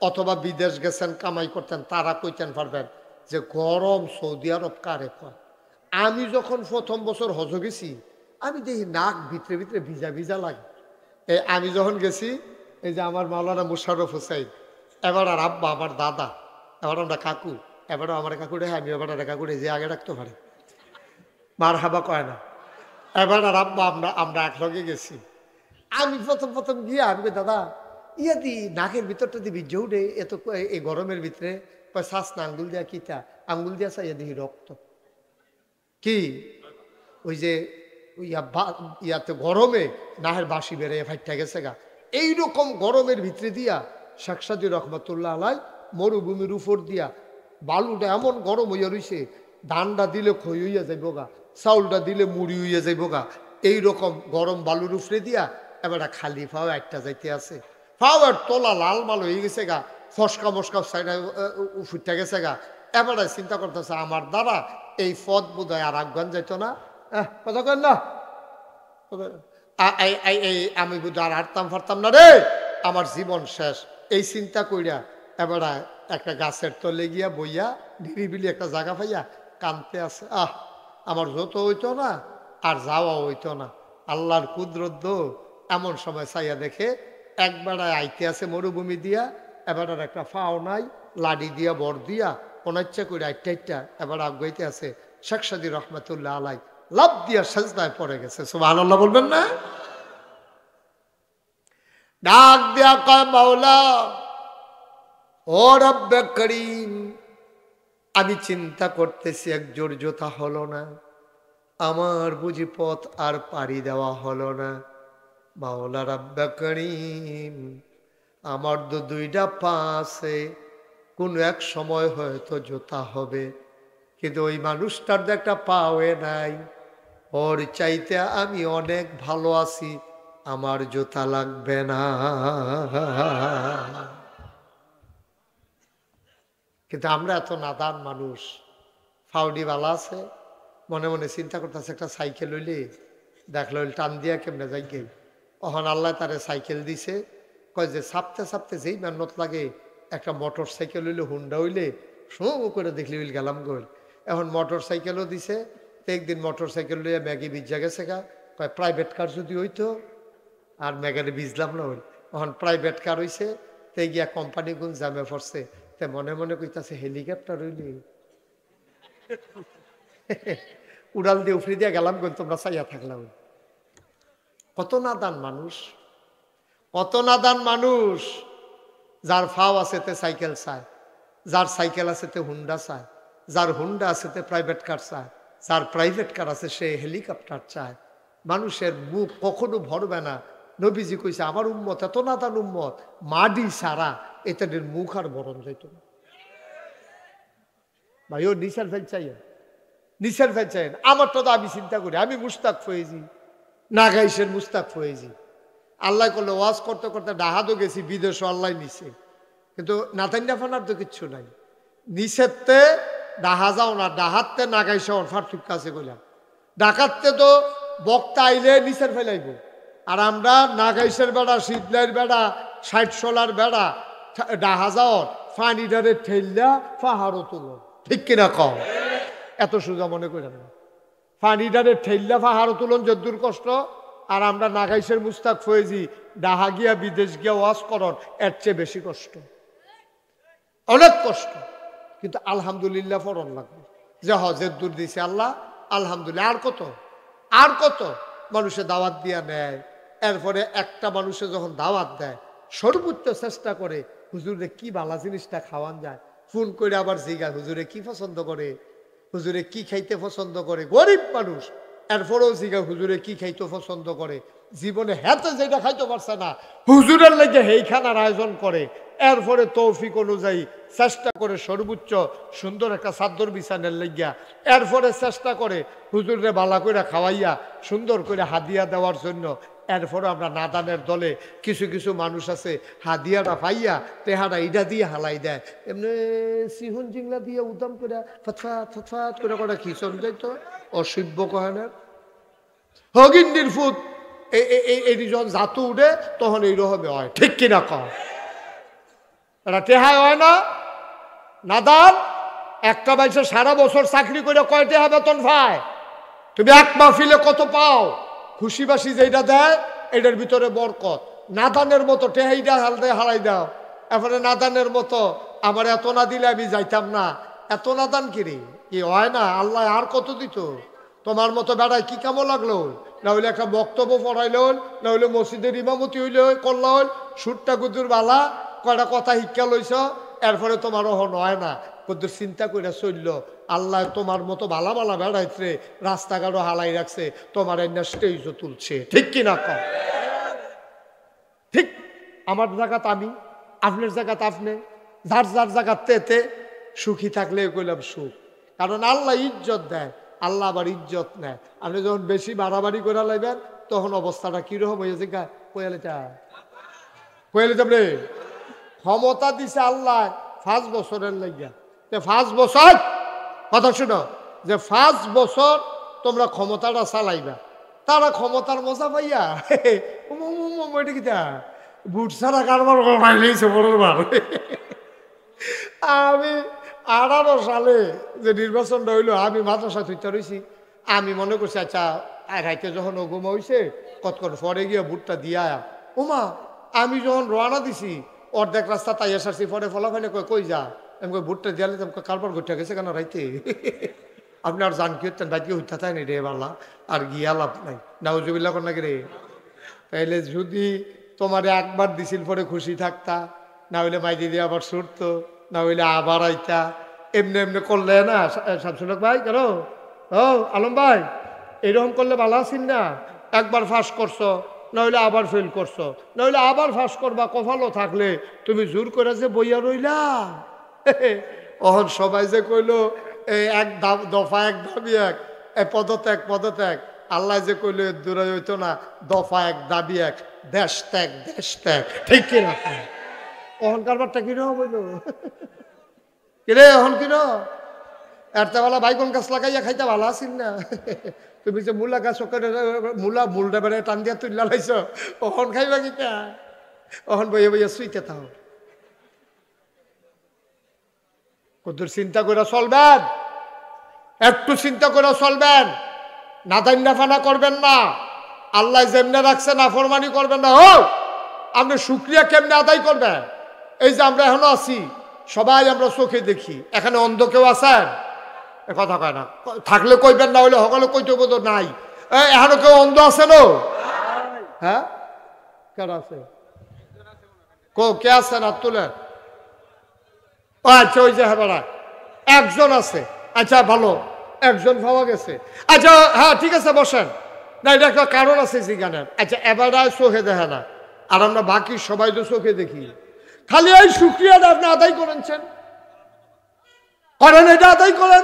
অথবা বিদেশ গেছেন কামাই করতেন তারা কইতেন পারবেন যে গরম সৌদি আরব কারে কয়। আমি যখন প্রথম বছর হজ গেছি আমি দেখি নাক ভিতরে ভিতরে ভিজা ভিজা লাগে। আমি যখন গেছি এই যে আমার মাওলানা মুশাররফ হোসাইন, এবার আর আব্বা আমার দাদা, এবার আমরা কাকু, এবারও আমার কাকু রে, আমি এবার আর কাকু রে যে আগে রাখতে পারি মার হাবা কয় না। এবার আর আব্বা আমরা একলগে গেছি। আমি প্রথম গিয়ে আমি দাদা ইয়া দি নাকের ভিতরটা দিবি জৌড়ে এত এই গরমের ভিতরে শ্বাস না আঙ্গুল দিয়া কিতা আঙ্গুল দিয়া চাইয়া দিই রক্ত কি ওই যে ইয়াতে গরমে নাহের বাসি বেড়ে ফাইটটা গেছে গা। এইরকম গরমের ভিতরে দিয়া শেখ সাদী রহমাতুল্লাহ আলাই মরুভূমির উপর দিয়া বালুটা এমন গরম হইয়া রইছে, ধানটা দিলে খই হইয়া যাইব গা, চাউলটা দিলে মুড়ি হইয়া যাইব গা, এইরকম গরম বালুর উপরে দিয়া এবার খালি ফাও একটা যাইতে আছে, ফাওয়ার তোলা লাল মাল হয়ে গেছে গা, ফসকা মস্কা সাইডে ফুটতে গেছে গা। এবারে চিন্তা করতেছে আমার দ্বারা এই পথ বোধ হয় আর আফগান যাইতো না, কথা কেন না আমি বোধ আর হারতাম ফারতাম না রে, আমার জীবন শেষ। এই চিন্তা কইরা এবারে একটা গাছের তলে গিয়া বইয়া নিরিবিলি একটা জায়গা পাইয়া কানতে আছে। আমার যত হইতো না আর যাওয়া হইতো না, আল্লাহর কুদরত। এমন সময় চাইয়া দেখে একবারায় আইতে আছে মরুভূমি দিয়া, এবার আর একটা ফাও নাই, লাডি দিয়া বর দিয়া অনাচ্ছা করে আইটা এবার আগাইতে আছে শেখ সাদী রহমাতুল্লাহ আলাই লাভ দিয়া সাজদায় পড়ে গেছে। সুবহানাল্লাহ বলবেন না? ডাক দিয়া কয় মাওলা ও রব্বে করিম, আমি চিন্তা করতেছি এক জোর জোতা হলো না, আমার বুঝি পথ আর পাড়ি দেওয়া হলো না। মাওলা রব্বে করিম, আমার তো দুইটা পা আছে, কোন এক সময় হয়তো জোতা হবে, কিন্তু ওই মানুষটার তো একটা পাওয়ে নাই, ওর চাইতে আমি অনেক ভালো আছি, আমার জোতা লাগবে না। কিন্তু আমরা এত নাদান মানুষ, ফাউডি বালা আছে, মনে মনে চিন্তা করতেছে একটা সাইকেল হইলে দেখলো টান দিয়া কেমনে যাই গে। ওখান আল্লাহ তারে সাইকেল দিছে, কয় যে চাপতে চাপতে যেই মেহনত লাগে একটা মোটর সাইকেল হইলে হুন্ডা হইলে শো করে দেখলি হইল গেলাম গোল। এখন মোটর সাইকেলও দিছে। তো একদিন মোটর সাইকেল লইয়া ম্যাগি ভিজা গেছে গা, কয় প্রাইভেট কার যদি হইতো, আর ম্যাগারে ভিজলাম না হইল। এখন প্রাইভেট কার হইছে, তে গিয়া কোম্পানি গুণ জামে পড়ছে, তে মনে মনে কইতাছে হেলিকপ্টার হইলে উড়াল দিয়ে উফরি দিয়া গেলাম গোল, তোমরা চাইয়া থাকলাম। কত নাদান মানুষ, কত নাদান মানুষ। যার ফাও আছে তে সাইকেল চায়, যার সাইকেল আছে তে হুন্ডা চায়, যার হুন্ডা আছে তে প্রাইভেট কার চায়, যার প্রাইভেট কার আছে সে হেলিকপ্টার চায়। মানুষের মুখ কখনো ভরবে না। নবীজি কইছে আমার উম্মত এত নাদান উম্মত, মাডি সারা এটাদের মুখ আর বরণ যাইত না। ভাই ও নিশার ফেল চাই, নিশার ফেল চাই। আমারটা তো আমি চিন্তা করি, আমি মুস্তাক ফয়েজি, নাগাইশের মুস্তাক ফয়েজি। আল্লাহ করলে ওয়াজ করতে করতে ডাহাদও গেছি, বিদেশও আল্লাহ নিছে, কিন্তু নাতান্যা ফানার তো কিচ্ছু নাই। নিষেধতে ডাহা যাও না, ডাহাতে নাগাইশে পার্থক্য আছে কইলাম। ডাকাততে তো বক্তা আইলে নিচের ফেলাইব, আর আমরা নাগাইশের বেড়া, শীতলাইয়ের বেড়া, 60 বেড়া ডাহা যাওয়ার ফানিডারে ঠেললা পাহাড়ও তুলো, ঠিক কিনা কম? এত সোজা মনে করেন না। ফানিডারে ঠেললা পাহাড়ও তুলন যদ্দুর কষ্ট, আর আমরা নাগাইশের মুস্তাক ফয়েজি ডাহা গিয়া বিদেশ গিয়া ওয়াজ করন এর চেয়ে বেশি কষ্ট, অনেক কষ্ট। কিন্তু আলহামদুলিল্লাহ ফরন লাগবে যে হজের দূর দিছে আল্লাহ, আলহামদুলিল্লাহ। আর কত, আর কত মানুষে দাওয়াত দিয়া নেয়। এরপরে একটা মানুষে যখন দাওয়াত দেয় সর্বোচ্চ চেষ্টা করে হুজুরে কি বালা জিনিসটা খাওয়ান যায়, ফোন করে আবার জিগায় হুজুরে কি পছন্দ করে, হুজুরে কি খাইতে পছন্দ করে। গরিব মানুষ, এরপরেও জিগায় হুজুরে কি খাইতে পছন্দ করে। জীবনে হেতে যেটা খাইতে পারছে না হুজুরের লেগে হেই খানার আয়োজন করে। এরপরে তৌফিক অনুযায়ী চেষ্টা করে সর্বোচ্চ সুন্দর একটা চাদর বিছানের লেগিয়া, এরপরে চেষ্টা করে হুজুরে বালা করে খাওয়াইয়া সুন্দর করে হাদিয়া দেওয়ার জন্য। এরপরে আমরা নাদানের দলে কিছু কিছু মানুষ আছে হাদিয়াটা পাইয়া তেহারা ইডা দিয়ে হালাই দেয়, এমনি সিহন জিংলা দিয়ে উদাম করে ফতফাত ফতফাত করে করে খিচন যাইতো অসভ্য কহেনের হগিন্দির ফুট। এই যখন জাতু উঠে তখন এইরকম হয়, ঠিক কিনা কম? এটা টেহাই হয় না। নাদান একটা বাইসে সারা বছর চাকরি করে কয় টেহা বেতন পায়? তুমি এক মাহফিলে কত পাও? খুশি বাসি যেটা দেয় এটার ভিতরে বরকত। নাদানের মতো টেহাইটা হালদে হারাই দাও, এরপরে নাদানের মতো আমার এত না দিলে আমি যাইতাম না, এত নাদান কিরি কি হয় না? আল্লাহ আর কত দিত? তোমার মতো বেড়ায় কি কেমন লাগলো? না হইলে একটা বক্তব্য পড়াইল, না হইলে মসজিদের ইমামতি হইলে করল, সুরটা গুদুর বালা কয়টা কথা শিক্ষা লইছ, এরপরে তোমার ওহন হয় না। কত চিন্তা করে চলল, আল্লাহ তোমার মতো বালা বালা বেড়াইছে, রাস্তাঘাটও হালাই রাখছে, তোমার এনে স্টেজও তুলছে, ঠিক কিনা কম? ঠিক আমার জায়গাত আমি, আপনার জায়গাত আপনি, যার যার জায়গাত তেতে সুখী থাকলে কইলাম সুখ। কারণ আল্লাহ ইজ্জত দেয়, আল্লাহ আবার ইজ্জত নেয়। আপনি যখন বেশি বাড়াবাড়ি করে লাগবেন তখন অবস্থাটা কিরকম হয়েছে গা কোয়ালিটা কোয়ালিটা রে। ক্ষমতা দিছে আল্লাহ 5 বছরের লাগিয়া, 5 বছর কথা শুনো, যে 5 বছর তোমরা ক্ষমতাটা চালাইবা। তারা ক্ষমতার মজা পাইয়া বুট ছাড়া কারবার করাইলেছে বড়বার। আমি 18 সালে যে নির্বাচনটা হইলো, আমি মাদ্রাসা থইতে রয়েছি। আমি মনে করছি আচ্ছা রাইতে যখন ওগুমা হয়েছে কতক্ষণ পরে গিয়ে ভোটটা দিয়া ওমা। আমি যখন রওনা দিছি অর্ধেক রাস্তা তাই এসারছি, পরে ফলাফালে কই যা, আমি ভোটটা দিয়ালে কারবার ঘুরতে গেছে কেন রাইতে? আপনি আর জান কি হতেন বাইকে হইতে তাই নি রে বাল্লা, আর গিয়া লাভ নাই। নাউজুবিল্লাহ কর নাকি রে? তাইলে যদি তোমার একবার দিছিল পরে খুশি থাকতা, না হইলে মাইদি দিয়ে আবার ছুটতো, না হইলে আবার আইতা। এমনি এমনি করলে না শামসুল ভাই, কেন ও আলম ভাই এরকম করলে ভালো আছেন না? একবার ফাঁস করছো, না হইলে আবার ফেল করছো, না হইলে আবার ফাঁস করবা। কপালও থাকলে তুমি জোর করে যে বইয়া রইলা। অহন সবাই যে কইলো এক দফা এক দাবি এক, পদত্যাগ পদত্যাগ। আল্লাহ যে কইলো দূরে হইতো না, দফা এক দাবি এক, দেশ ত্যাগ দেশ ত্যাগ, ঠিক কিনা? অহন কারবারটা কিরকম হইল কিরে? অহন কিরকম এরতেবেলা বাইগন গাছ লাগাইয়া খাইতে ভালো আছিস না তুমি যে মূলা গাছ মূলটা বেড়ে টান দিয়া তুললা লাইছ ওহন খাইবা কিটা ওহন বইয়ে বইয়ে শুইতে থাও কত চিন্তা করে চলবেন একটু চিন্তা করে চলবেন নাদান্নাফানা করবেন না আল্লাহ যেমনে রাখছে নাফরমানি করবেন না ও আপনি শুকরিয়া কেমনে আদায় করবেন এই যে আমরা এখনো আছি সবাই আমরা চোখে দেখি এখানে অন্ধ কেউ আছেন কথা কয় না থাকলে কইবেন না হইলে সকলে কইতে বোধ নাই এখনো কেউ অন্ধ আছে না হ্যাঁ কেন আছে কে আছে না তুলে আচ্ছা ওই যে হ্যাঁ একজন আছে আচ্ছা ভালো একজন পাওয়া গেছে আচ্ছা হ্যাঁ ঠিক আছে বসেন না এটা একটা কারণ আছে জিজ্ঞানের আচ্ছা এবার চোখে দেখে না আর আমরা বাকি সবাই তো চোখে দেখি খালি এই শুক্রিয়াটা আপনি আদায় করেছেন করেন এটা আদায় করেন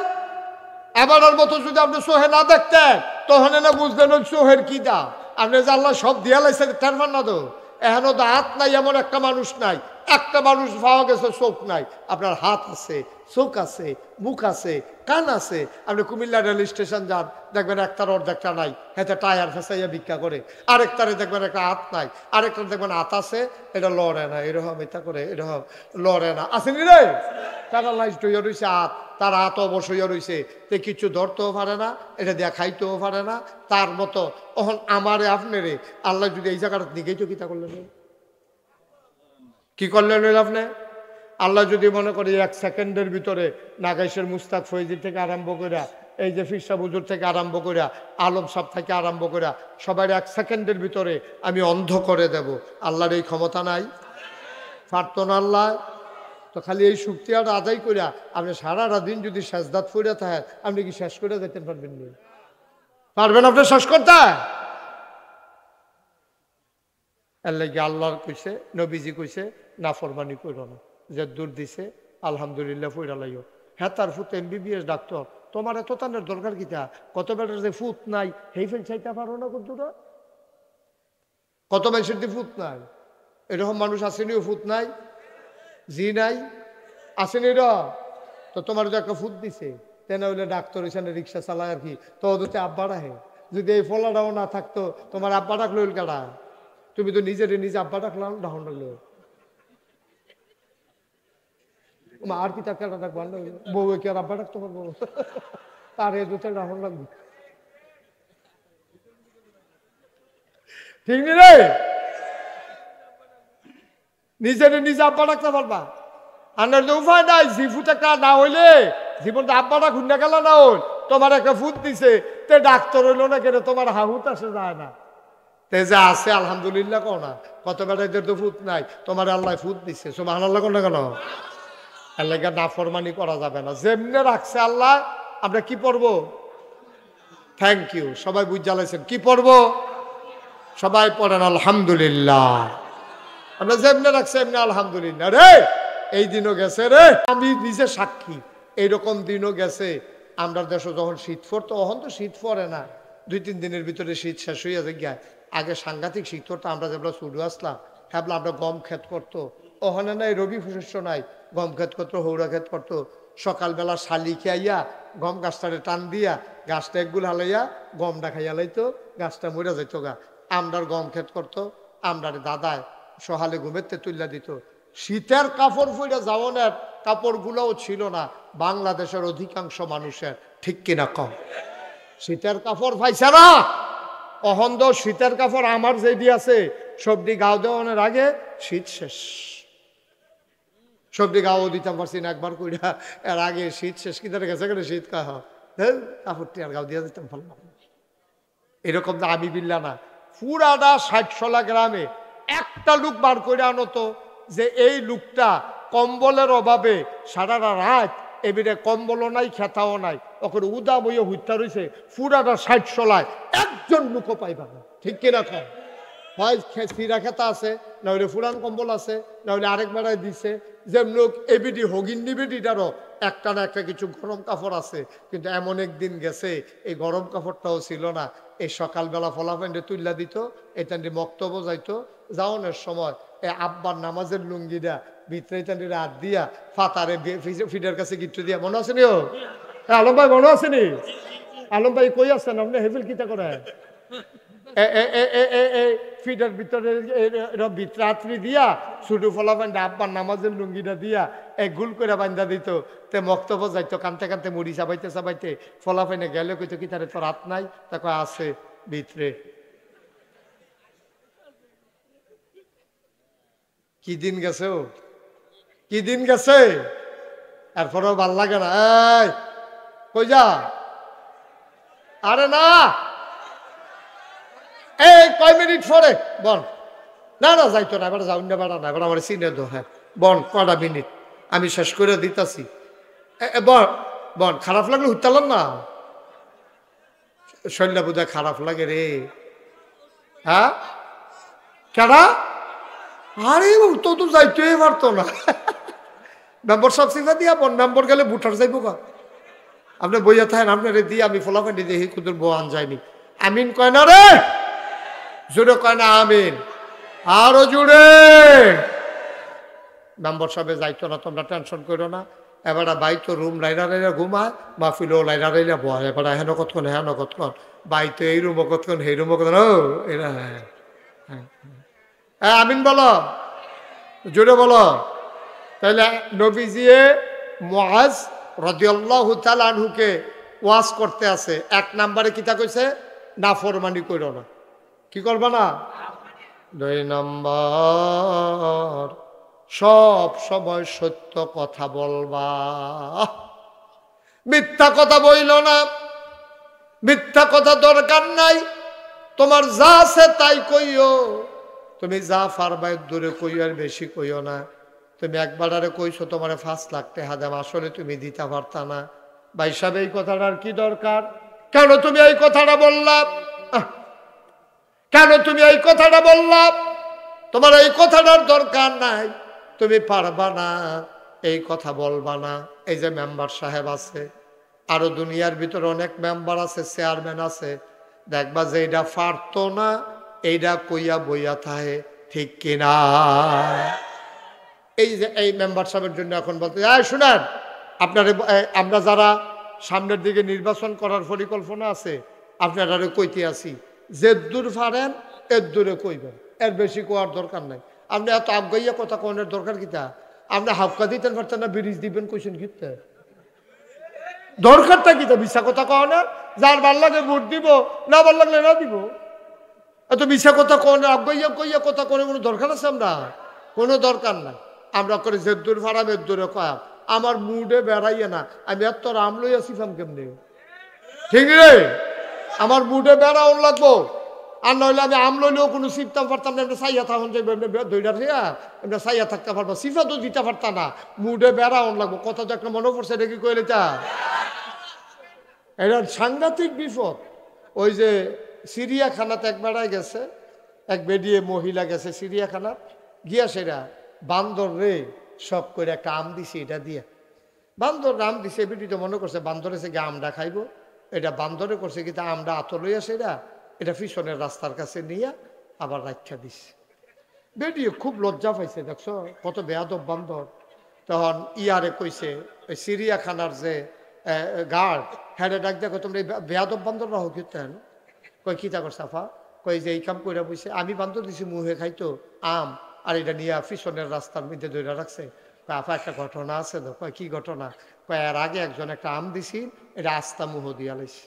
এবারের মতো যদি আপনি চোখে না দেখতেন তখন না বুঝলেন ওই চোখের কি দা আপনি যে আল্লাহ সব দিয়া লাইছে তেরমান না তো এখনো তো হাত নাই এমন একটা মানুষ নাই একটা মানুষ পাওয়া গেছে চোখ নাই আপনার হাত আছে চোখ আছে মুখ আছে কান আছে আপনি কুমিল্লা রেল স্টেশন যান দেখবেন একটার অর্ধেকটা নাই হেতে টায়ার ফেসাইয়া ভিক্ষা করে আরেকটারে দেখবেন একটা হাত নাই আরেকটার দেখবেন হাত আছে এটা লড়ে না এরকম এটা করে এরকম লড়ে না আসেনি রে প্যারালাইজড হইয়া রয়েছে হাত তার হাত অবশ্যই রয়েছে তে কিছু ধরতেও পারে না এটা দিয়া খাইতেও পারে না তার মতো তখন আমারে আপনারে আল্লাহ যদি এই জায়গাটা দিকেই তো কিতা করলেন কি করলেন আপনি আল্লাহ যদি মনে করি 1 সেকেন্ডের ভিতরে নাগাইশের মুস্তাক ফৈজি থেকে আরম্ভ করিয়া এই যে ফিরসা বুজুর থেকে আরম্ভ করিয়া আলম সাহ থেকে আরম্ভ করিয়া সবাই 1 সেকেন্ডের ভিতরে আমি অন্ধ করে দেব আল্লাহর এই ক্ষমতা নাই পারতো না আল্লাহ তো খালি এই শুক্তিয়াটা আদায় করিয়া আপনি সারাটা দিন যদি সেজদাত ফিরে থাকেন আপনি কি শেষ করে যেতে পারবেন না পারবেন আপনি শেষ করতে এর লাগে আল্লাহর কইছে নবীজি কইছে নাফরমানি করো না যে দূর দিছে আলহামদুলিল্লাহ ফইরা লাইও হ্যাঁ তার ফুট MBBS ডাক্তার তোমার এত তানের দরকার কিতা কত বেটার যে ফুট নাই হেই ফেল চাইতে পারো না কতটা কত মানুষের দিয়ে ফুট নাই এরকম মানুষ আসেনিও ফুট নাই জি নাই আসেনি র তো তোমার যে একটা ফুট দিছে তেনা হইলে ডাক্তার এখানে রিক্সা চালায় আর কি তো ওদের আব্বা রাখে যদি এই ফলাটাও না থাকতো তোমার আব্বা ডাকলো কারা তুমি তো নিজের নিজে আব্বা ডাকলাম ডাহন ডাকলো আর কি তার কেটা ডাকবো বউ কি আর আব্বা ডাকতে পারবো তার এ দুটো ডাহন লাগবে ঠিক নি রে নিজের নিজে আব্বা ডাকতে পারবা আর উপায় নাই জিফুট একটা না হইলে জীবনটা আব্বাটা ঘুরে গেল না হইল তোমার একটা ফুট দিছে তে ডাক্তার হইলো না কেন তোমার হাহুত আসে যায় না তে যে আছে আলহামদুলিল্লাহ কও না কত বেটাদের তো ফুট নাই তোমার আল্লাহ ফুট দিছে সুবহানাল্লাহ কোন না কেন আল্লাহ নাফরমানি করা যাবে না যেমনে রাখছে আল্লাহ আমরা কি পড়বো থ্যাংক ইউ সবাই বুঝ জ্বালাইছেন কি পড়বো সবাই পড়েন আলহামদুলিল্লাহ আমরা যেমনে রাখছি এমনি আলহামদুলিল্লাহ রে এই দিনও গেছে রে আমি নিজে সাক্ষী এইরকম দিনও গেছে আমরা দেশে যখন শীত পড়তো তখন তো শীত পড়ে না 2-3 দিনের ভিতরে শীত শেষ হইয়া যায় আগে সাংঘাতিক শীত পড়তো আমরা যেগুলো শুরু আসলাম হ্যাবলা আমরা গম ক্ষেত করতো ওখানে নাই রবি শস্য নাই গম ক্ষেত করতো হৌরা ক্ষেত করতো সকালবেলা শালি খাইয়া গম গাছটারে টান দিয়া গাছটা একগুল হালাইয়া গমটা খাইয়া লাইতো গাছটা মরে যাইত গা আমরার গম ক্ষেত করতো আমরার দাদায় সহালে ঘুমেতে তুল্লা দিত শীতের কাপড় পরে যাওয়ানের কাপড়গুলোও ছিল না বাংলাদেশের অধিকাংশ মানুষের ঠিক কিনা কম শীতের কাপড় পাইছে না অহন্দ শীতের কাপড় আমার যেদি আছে সবটি গাও দেওয়ানোর আগে শীত শেষ সবটি গাও দিতাম পারছি না একবার কইরা এর আগে শীত শেষ কি ধরে গেছে কেন শীত কাহ কাপড়টি আর গাও দিয়া দিতাম ভালো এরকম তো আমি বিল্লা না পুরাটা 60 গ্রামে একটা লোক বার করে আনো তো যে এই লোকটা কম্বলের অভাবে সারা রাত এবারে কম্বলও নাই খেতাও নাই ওখানে উদা বইয়ে হত্যা রয়েছে পুরাটা 60 একজন লোকও পাইবা না ঠিক কিনা খান হয় চিরা খেতা আছে নাহলে ফুরান কম্বল আছে নাহলে আরেক বেড়ায় দিছে যেমন লোক এবিডি হগিন নিবিডিটারও একটা না একটা কিছু গরম কাপড় আছে কিন্তু এমন একদিন গেছে এই গরম কাপড়টাও ছিল না এই সকালবেলা ফলাফেন্ডে তুল্লা দিত এটান্ডি মক্তব্য যাইতো যাওয়ানোর সময় এই আব্বার নামাজের লুঙ্গিটা ভিতরে হাত দিয়া ফাতারে ফিডের কাছে গিট্টু দিয়া মনে আছে নিও আলম ভাই মনে আছে নি? আলম ভাই কই আছেন আপনি? হেফিল কিতা করে ফিটার ভিতরে রাত্রি দিয়া ছুটু ফলা বান্ধা আব্বার নামাজের লুঙ্গিটা দিয়া গুল করে বান্ধা দিত। তে মক্তব্য যাইতো কানতে কানতে মুড়ি চাবাইতে চাবাইতে ফলা ফাইনে গেলে কইতো কি তারে তো রাত নাই, তাকে আছে ভিতরে। কি দিন গেছে, ও কি দিন গেছে। এরপরেও ভাল লাগে না। এই কই যা, আরে না এই কয় মিনিট পরে বল। না না যাইতো না, এবার যাও না, বেড়া না, এবার আমার চিনে দো। হ্যাঁ বন কটা মিনিট আমি শেষ করে দিতাছি। বন বন, খারাপ লাগলে উঠতালাম না, শরীরটা বোধহয় খারাপ লাগে রে। হ্যাঁ কেডা? আরে তো তো যাইতেই পারতো না। মেম্বর সব সিফা দিয়া বন, মেম্বর গেলে বুটার যাইব গা। আপনি বইয়া থাকেন, আপনার দিয়ে আমি ফলাফানি দিয়ে কুদের বউ আন যায়নি। আমিন কয় না রে, জোরে কয় না আমিন, আরো জোরে। মেম্বর সবে যাইতো না, তোমরা টেনশন করো না। এবার বাইতো রুম লাইরা লাইরা ঘুমায়, মাহফিলও লাইরা লাইরা বয়। এবার হেন কতক্ষণ হেন কতক্ষণ, বাইতো এই রুমও কতক্ষণ সেই রুমও কতক্ষণ। ও এরা হ্যাঁ আমিন বলো, জোরে বলো। তাইলে নবীজিয়ে মুআজ রাদিয়াল্লাহু তাআলা আনহুকে ওয়াজ করতে আছে। এক নম্বরে কিতা কইছে? নাফরমানি কইরো না। কি করবা না? 2 নম্বর সব সময় সত্য কথা বলবা, মিথ্যা কথা বইল না। মিথ্যা কথা দরকার নাই, তোমার যা আছে তাই কইও। তুমি যা পারবা দূরে কইও, আর বেশি কইও না। তুমি একবার আরে কইছো তোমার 5 লাখ টাকা দাম, আসলে তুমি দিতে পারতা না। ভাই সাহেব এই কথাটার কি দরকার? কেন তুমি এই কথাটা বললা? কেন তুমি এই কথাটা বললা? তোমার এই কথাটার দরকার নাই, তুমি পারবা না, এই কথা বলবা না। এই যে মেম্বার সাহেব আছে, আরো দুনিয়ার ভিতরে অনেক মেম্বার আছে, চেয়ারম্যান আছে, দেখবা যে এইটা পারতো না, এইটা কইয়া বইয়া থাকে, ঠিক কিনা? এই যে এই মেম্বার সাহেবের জন্য এখন বলতে শুনেন, আপনারা আমরা যারা সামনের দিকে নির্বাচন করার পরিকল্পনা আছে, আপনারা কইতে আসি, যে দূর পারেন এর দূরে কইবেন, এর বেশি কোয়ার দরকার নাই। আপনি এত আগাইয়া কথা কোনের দরকার কিতা? আপনি হাফকা দিতেন পারতেন না, ব্রিজ দিবেন কইছেন কিতে? দরকারটা কিতা? মিশা কথা কও না, যার ভাল লাগে ভোট দিব, না ভাল লাগলে না দিব। এত মিশা কথা কোনের আগাইয়া কইয়া কথা কোনে কোনো দরকার আছে? আমরা কোনো দরকার নাই। আমরা করে যে দূর ফারাম এর দূরে কয়া, আমার মুডে বেড়াইয়ে না, আমি এত রাম লইয়া সিফাম কেমনি? ঠিক রে, আমার মুডে বেড়াও লাগবো, আর নইলে আমি আম লইলেও কোনো সিফতাম পারতাম না। এমনি সাইয়া থাকুন যাইব, এমনি দইটা রেয়া এমনি সাইয়া থাকতে পারবো, সিফা তো দিতে পারতাম না। মুডে বেড়াও লাগবো। কথা তো একটা মনে পড়ছে, এটা কি কইলে তা? এটা সাংঘাতিক বিপদ। ওই যে চিড়িয়াখানাতে এক বেড়ায় গেছে, এক বেডিয়ে মহিলা গেছে চিড়িয়াখানা গিয়া, সেরা বান্দর রে সব করে একটা আম দিছে, এটা দিয়ে বান্দর আম দিছে। বেটি তো মনে করছে বান্দর এসে গিয়ে আমটা খাইবো, এটা বান্দরে করছে কিন্তু আমটা আত লইয়া সেরা এটা পিছনের রাস্তার কাছে নিয়ে আবার রাখা দিছে। বেটি খুব লজ্জা পাইছে, দেখছো কত বেয়াদব বান্দর। তখন ইয়ারে কইছে, ওই চিড়িয়াখানার যে গার্ড, হ্যাঁ ডাক দেখো তোমরা বেয়াদব বান্দর রাহো কীর্তেন। কই কিতা কর সাফা? কই যে এই কাম কইরা বইছে, আমি বান্দর দিছি মুহে খাইতো আম, আর এটা নিয়ে পিছনের রাস্তার মধ্যে ধরে রাখছে। আপা একটা ঘটনা আছে তো। কয় কি ঘটনা? কয় এর আগে একজন একটা আম দিছি, এটা আস্তা মুহ দিয়া লাইছে।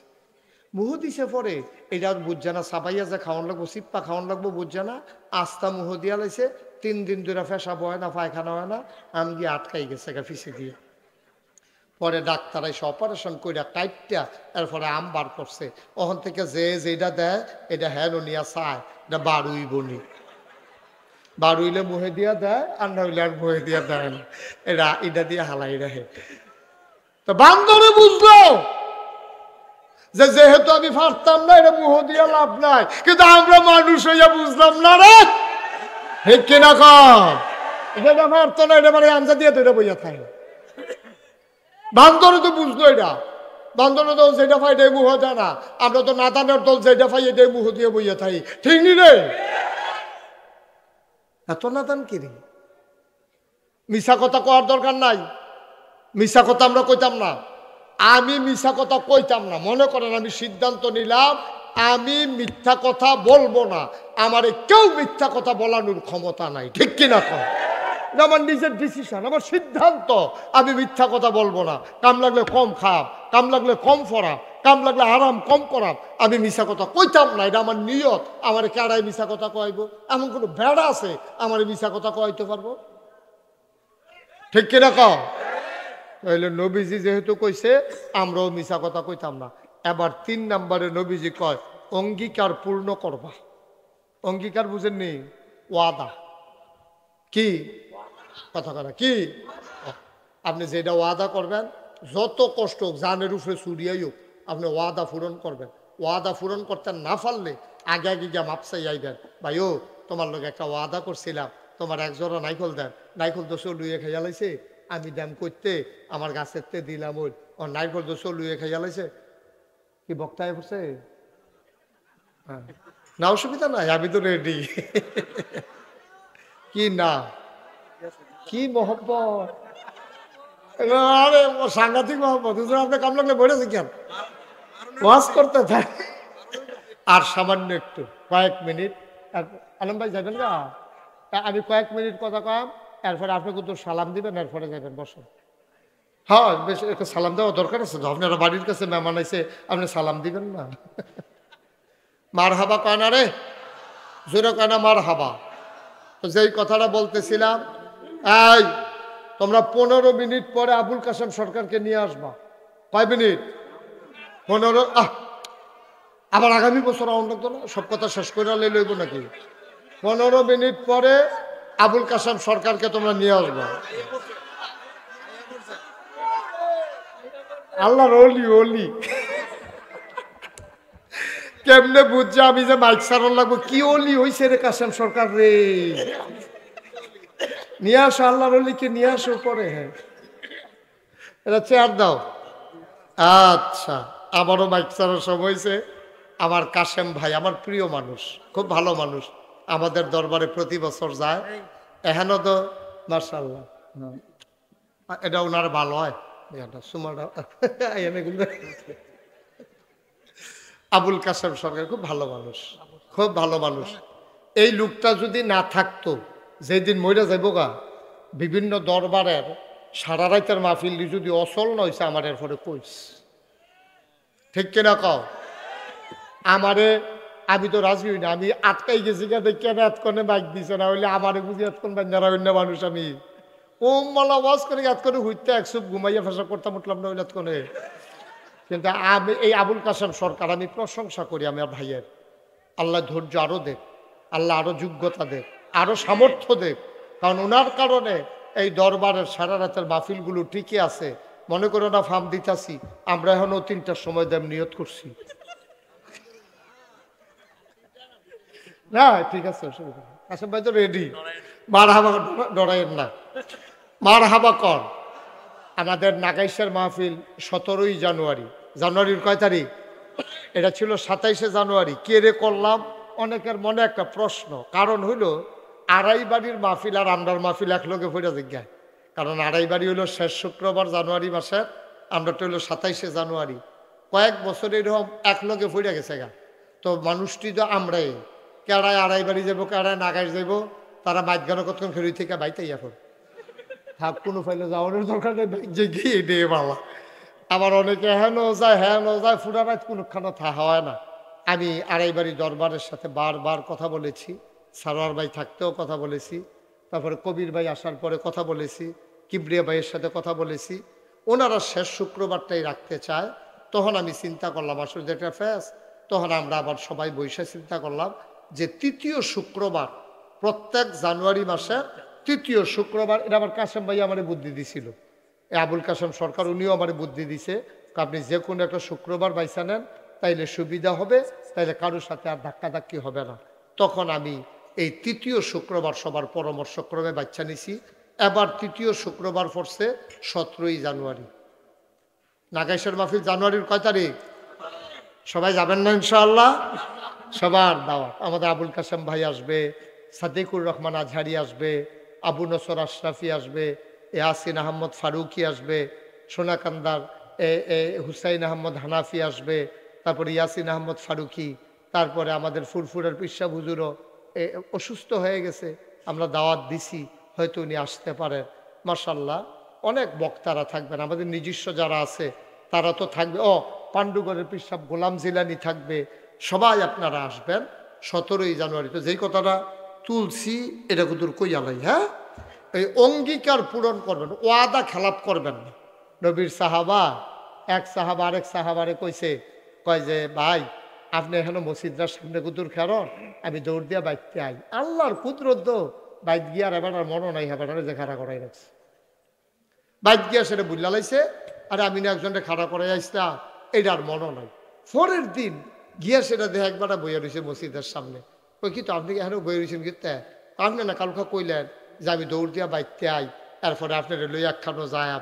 মুহ দিছে পরে এটা বুঝছে না, সাবাইয়া যে খাওয়ান লাগবো, সিপ্পা খাওয়ান লাগবো বুঝছে না, আস্তা মুহ দিয়া লাইছে। 3 দিন ধরে পেশাব হয় না, পায়খানা হয় না, আম গিয়ে আটকাই গেছে ফিসে দিয়ে। পরে ডাক্তার এসে অপারেশন করে কাইটটা এরপরে আম বার করছে। ওখান থেকে যে যেটা দেয় এটা হ্যাঁ নিয়া চায়, এটা বারুই বনি, বারুইলে মুহে দিয়া দেয়, আর না হইলে আর মুহে দিয়া দেয় না, এরা এটা দিয়ে হালাই রাখে। তো বান্দরে বুঝলো যে যেহেতু আমি পারতাম না, এটা মুহ দিয়া লাভ নাই, কিন্তু আমরা মানুষ হইয়া বুঝলাম না রে, ঠিক কিনা কম? এটা পারতো না, এটা মানে আমজা দিয়ে তো এটা বইয়া থাকে। বান্দরে তো বুঝলো এটা, বান্দরের দল যেটা পাই এটাই মুহ দেয় না, আমরা তো নাদানের দল যেটা পাই এটাই মুহ দিয়ে বইয়া থাকি, ঠিক নি রে? এত নাদান কিরি, মিশা কথা কওয়ার দরকার নাই। মিশা কথা আমরা কইতাম না। আমি মিথ্যা কথা কইতাম না। মনে করেন আমি সিদ্ধান্ত নিলাম আমি মিথ্যা কথা বলবো না, আমারে কেউ মিথ্যা কথা বলানোর ক্ষমতা নাই, ঠিক কিনা কর? এটা আমার নিজের ডিসিশন, আমার সিদ্ধান্ত। আমি মিথ্যা কথা বলবো না। কাম লাগলে কম খাব, কাম লাগলে কম ফরাব, কাম লাগলে আরাম কম করাব, আমি মিথ্যা কথা কইতাম না। এটা আমার নিয়ত। আমার কেডায় মিথ্যা কথা কইব? এমন কোনো বেড়া আছে আমার মিথ্যা কথা কইতে পারবো? ঠিক কিনা কও? তাহলে নবীজি যেহেতু কইছে আমরাও মিছা কথা কইতাম না। এবার 3 নম্বরে নবীজি কয় অঙ্গীকার পূর্ণ করবা। অঙ্গীকার বুঝেননি? ওয়াদা। কি কথা করা? কি আপনি যেটা ওয়াদা করবেন, যত কষ্ট হোক, জানের উপরে চুরিয়াই হোক, আপনি ওয়াদা পূরণ করবেন। ওয়াদা পূরণ করতে না পারলে আগে আগে গিয়ে মাপসাই আইবেন, ভাই ও তোমার লোক একটা ওয়াদা করছিলাম, তোমার একজোড়া নাইকল দেন, নাইকল দোষ লুয়ে খাইয়া লাইছে, আমি দাম করতে আমার গাছের তে দিলাম, ওই ও নাইকল দোষ লুয়ে খাইয়া লাইছে। কি বক্তায় পড়ছে? হ্যাঁ, না অসুবিধা নাই, আমি তো রেডি। কি না, কি মহব্বত, আরে সাংঘাতিক মহব্বত। আপনি কাম লাগলে বেড়েছে কেন? ওয়াজ করতে থাকে। আর সামান্য একটু কয়েক মিনিট আলম ভাই যাবেন না, আমি কয়েক মিনিট কথা কম, এরপরে আপনি কিন্তু সালাম দিবেন, এরপরে যাবেন, বসুন। হ্যাঁ, বেশ একটা সালাম দেওয়া দরকার আছে। আপনারা বাড়ির কাছে মেহমান আইছে, আপনি সালাম দিবেন না? মার হাবা কয় না রে, জোরে কয় না মার হাবা? তো যেই কথাটা বলতেছিলাম, এই তোমরা 15 মিনিট পরে আবুল কাসেম সরকারকে নিয়ে আসবা। কয় মিনিট? 15। আবার আগামী বছর অন্য তো না, সব কথা শেষ করে লইব নাকি? 15 মিনিট পরে আবুল কাসেম সরকারকে তোমরা নিয়ে আসবা। আল্লাহর ওলি ওলি কেমনে বুঝছে আমি যে মাইক সারন লাগবো? কি ওলি হইছে রে কাসেম সরকার রে, নিয়ে আসো আল্লাহর ওলিকে নিয়ে আসো পরে। হ্যাঁ, এটা চেয়ার দাও। আচ্ছা, আমারও মাইক সারার সময় হয়েছে। আমার কাসেম ভাই আমার প্রিয় মানুষ, খুব ভালো মানুষ, আমাদের দরবারে প্রতি বছর যায়। এখানে তো মাশাআল্লাহ, এটা ওনার ভালো হয়। আবুল কাসেম সরকার খুব ভালো মানুষ, খুব ভালো মানুষ। এই লোকটা যদি না থাকতো, যেদিন মইরা যাইব গা, বিভিন্ন দরবারের সারা রাইতের মাহফিল যদি অচল নইছে আমার এরপরে কইস, ঠিক কিনা কও? আমারে, আমি তো রাজি হই না, আমি আটকাই গেছি কেন এতক্ষণে বাইক দিছে না, হইলে আমারে বুঝি এতক্ষণ বান্যারা অন্য মানুষ। আমি ও মালা ওয়াজ করে এতক্ষণে হইতে একসব ঘুমাইয়া ফেসা করতাম, উঠলাম না হইলে এতক্ষণে। কিন্তু আমি এই আবুল কাসেম সরকার আমি প্রশংসা করি আমার ভাইয়ের। আল্লাহ ধৈর্য আরো দেখ, আল্লাহ আরো যোগ্যতা দেখ, আরো সামর্থ্য দেখ। কারণ ওনার কারণে এই দরবারের সারা রাতের মাহফিলগুলো ঠিকই আছে। মনে করো না ফার্ম দিতাছি, আমরা এখনো 3টার সময় দেব নিয়ত করছি। না ঠিক আছে, অসুবিধা নেই। কাসেম ভাই তো রেডি। মার হাবা, ডরাইয়েন না, মার হাবা কর। আমাদের নাগাইশের মাহফিল 17ই জানুয়ারি। জানুয়ারির কয় তারিখ? এটা ছিল 27শে জানুয়ারি। কে রে করলাম? অনেকের মনে একটা প্রশ্ন। কারণ হইল আড়াই বাড়ির মাহফিল আর আমরার মাহফিল এক লোকে ফিরে জিজ্ঞায়। কারণ আড়াই বাড়ি হইল শেষ শুক্রবার জানুয়ারি মাসের, আমরাটা হইল 27শে জানুয়ারি। কয়েক বছর এরকম এক লোকে ফিরে গেছে গা। তো মানুষটি তো আমরাই, কেড়ায় আড়াই বাড়ি যাবো, কেড়ায় নাগাইশ যাবো, তারা মাঝখানে কতক্ষণ ফেরি থেকে বাইতেই এখন থাক, কোনো ফাইলে যাওয়ানোর দরকার নেই, যে গিয়ে ডে বাবা। আবার অনেকে হেনও যায় ফুরা রাত কোনোখানে হয় না। আমি আড়াই বাড়ি দরবারের সাথে বারবার কথা বলেছি, সারোয়ার ভাই থাকতেও কথা বলেছি, তারপরে কবির ভাই আসার পরে কথা বলেছি, কিবরিয়া ভাইয়ের সাথে কথা বলেছি। ওনারা শেষ শুক্রবারটাই রাখতে চায়। তখন আমি চিন্তা করলাম আসলে যেটা ফেস, তখন আমরা আবার সবাই বৈশা চিন্তা করলাম যে 3য় শুক্রবার, প্রত্যেক জানুয়ারি মাসের 3য় শুক্রবার, এটা আমার কাসেম ভাই আমার বুদ্ধি দিছিল। আবুল কাসেম সরকার উনিও আমার বুদ্ধি দিছে, আপনি যে কোনো একটা শুক্রবার বাইসা নেন, তাইলে সুবিধা হবে, তাইলে কারোর সাথে আর ধাক্কাধাক্কি হবে না। তখন আমি এই 3য় শুক্রবার সবার পরামর্শক্রমে বাচ্চা নিছি। এবার 3য় শুক্রবার পড়ছে 17ই জানুয়ারি। নাগাইশের মাহফিল জানুয়ারির কয় তারিখ? সবাই যাবেন না ইনশাআল্লাহ? সবার দাওয়াত। আমাদের আবুল কাসেম ভাই আসবে, সাদিকুর রহমান আজহারি আসবে, আবু নসর আশরাফি আসবে, ইয়াসিন আহমদ ফারুকি আসবে, সোনাকান্দার হুসাইন আহমদ হানাফি আসবে, তারপরে ইয়াসিন আহমদ ফারুকি, তারপরে আমাদের ফুরফুরের পিসা হুজুরও অসুস্থ হয়ে গেছে, আমরা দাওয়াত দিছি, হয়তো উনি আসতে পারেন। মাশাল্লাহ অনেক বক্তারা থাকবেন, আমাদের নিজস্ব যারা আছে তারা তো থাকবে। পাণ্ডুগড়ের পিসাব গোলাম জিলানি থাকবে, সবাই আপনারা আসবেন 17ই জানুয়ারি। তো যেই কথাটা তুলছি এটা কুতুর কইয়ালাই, হ্যাঁ, এই অঙ্গীকার পূরণ করবেন, ওয়াদা খেলাপ করবেন না। নবীর সাহাবা, এক সাহাবা আরেক সাহাবারে কইছে, কয় যে ভাই আপনি এখনো মসজিদটার সামনে কুতুর খেরন, আমি দৌড় দিয়া বাইতে আই। আল্লাহর কুদরত বাইত গিয়ার এবার আর মনও নাই, হেবার যে খাড়া করাই রাখছে। বাইত গিয়া সেটা বুঝলা লাইছে, আরে আমি না একজনটা খাড়া করাই আসলাম, এটা আর মনও নাই। পরের দিন গিয়া সেটা দেখে একবার বইয়া রয়েছে মসজিদের সামনে। ওই কিন্তু আপনি এখনো বইয়া রয়েছেন কিন্তু আপনি না কালকা কইলেন যে আমি দৌড় দিয়া বাইতে আই, এরপরে আপনার লই একখানো যায়,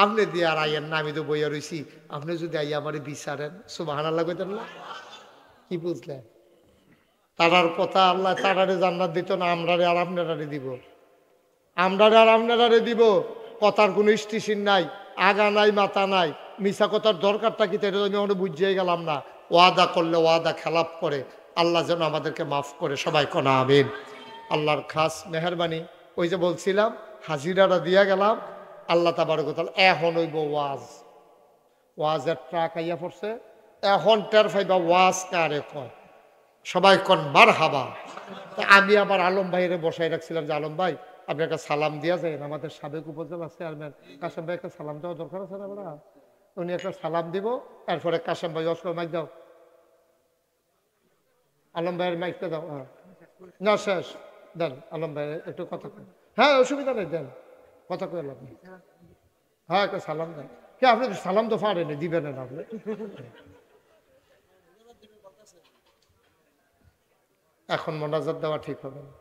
আপনি দিয়ে আর আইয়েন না, আমি তো বইয়া রয়েছি, আপনি যদি আইয়া আমার বিচারেন সুবহানাল্লাহ কইতেন না? কি বুঝলেন? তারার কথা আল্লাহ তারারে জান্নাত দিত না, আমরারে আর আপনারারে দিব, আমরারে আর আপনারারে দিব। কথার কোনো স্টেশন নাই, আগা নাই মাথা নাই, মিশা কথার দরকারটা কি তাই আমি ওখানে বুঝিয়ে গেলাম না। ওয়াদা করলে ওয়াদা খেলাপ করে, আল্লাহ যেন আমাদেরকে মাফ করে, সবাই কোনা আমিন। আল্লাহর খাস মেহরবানি। ওই যে বলছিলাম হাজিরাটা দিয়া গেলাম, আল্লাহ তাবারক তাআলা এখন হইব ওয়াজ, ওয়াজের ট্রাক আইয়া পড়ছে, এখন টের ফাইবা ওয়াজ কারে কয়, সবাই কন মারহাবা। আমি আবার আলম ভাইয়ের বসাই রাখছিলাম যে আলম ভাই আপনি একটা সালাম দিয়া যায়, আমাদের সাবেক উপজেলা চেয়ারম্যান কাশেম ভাই একটা সালাম দেওয়া দরকার আছে না বলা, উনি একটা সালাম দিব, এরপরে কাশেম ভাই অস্কর মাইক দাও, আলম ভাইয়ের মাইকটা দাও। হ্যাঁ না শেষ, দেন আলম ভাই একটু কথা কন। হ্যাঁ অসুবিধা নেই, দেন কথা কইল আপনি। হ্যাঁ একটা সালাম দেন। কে আপনি সালাম তো পারেনি, দিবেন না আপনি। এখন মোনাজাত দেওয়া ঠিক হবে না।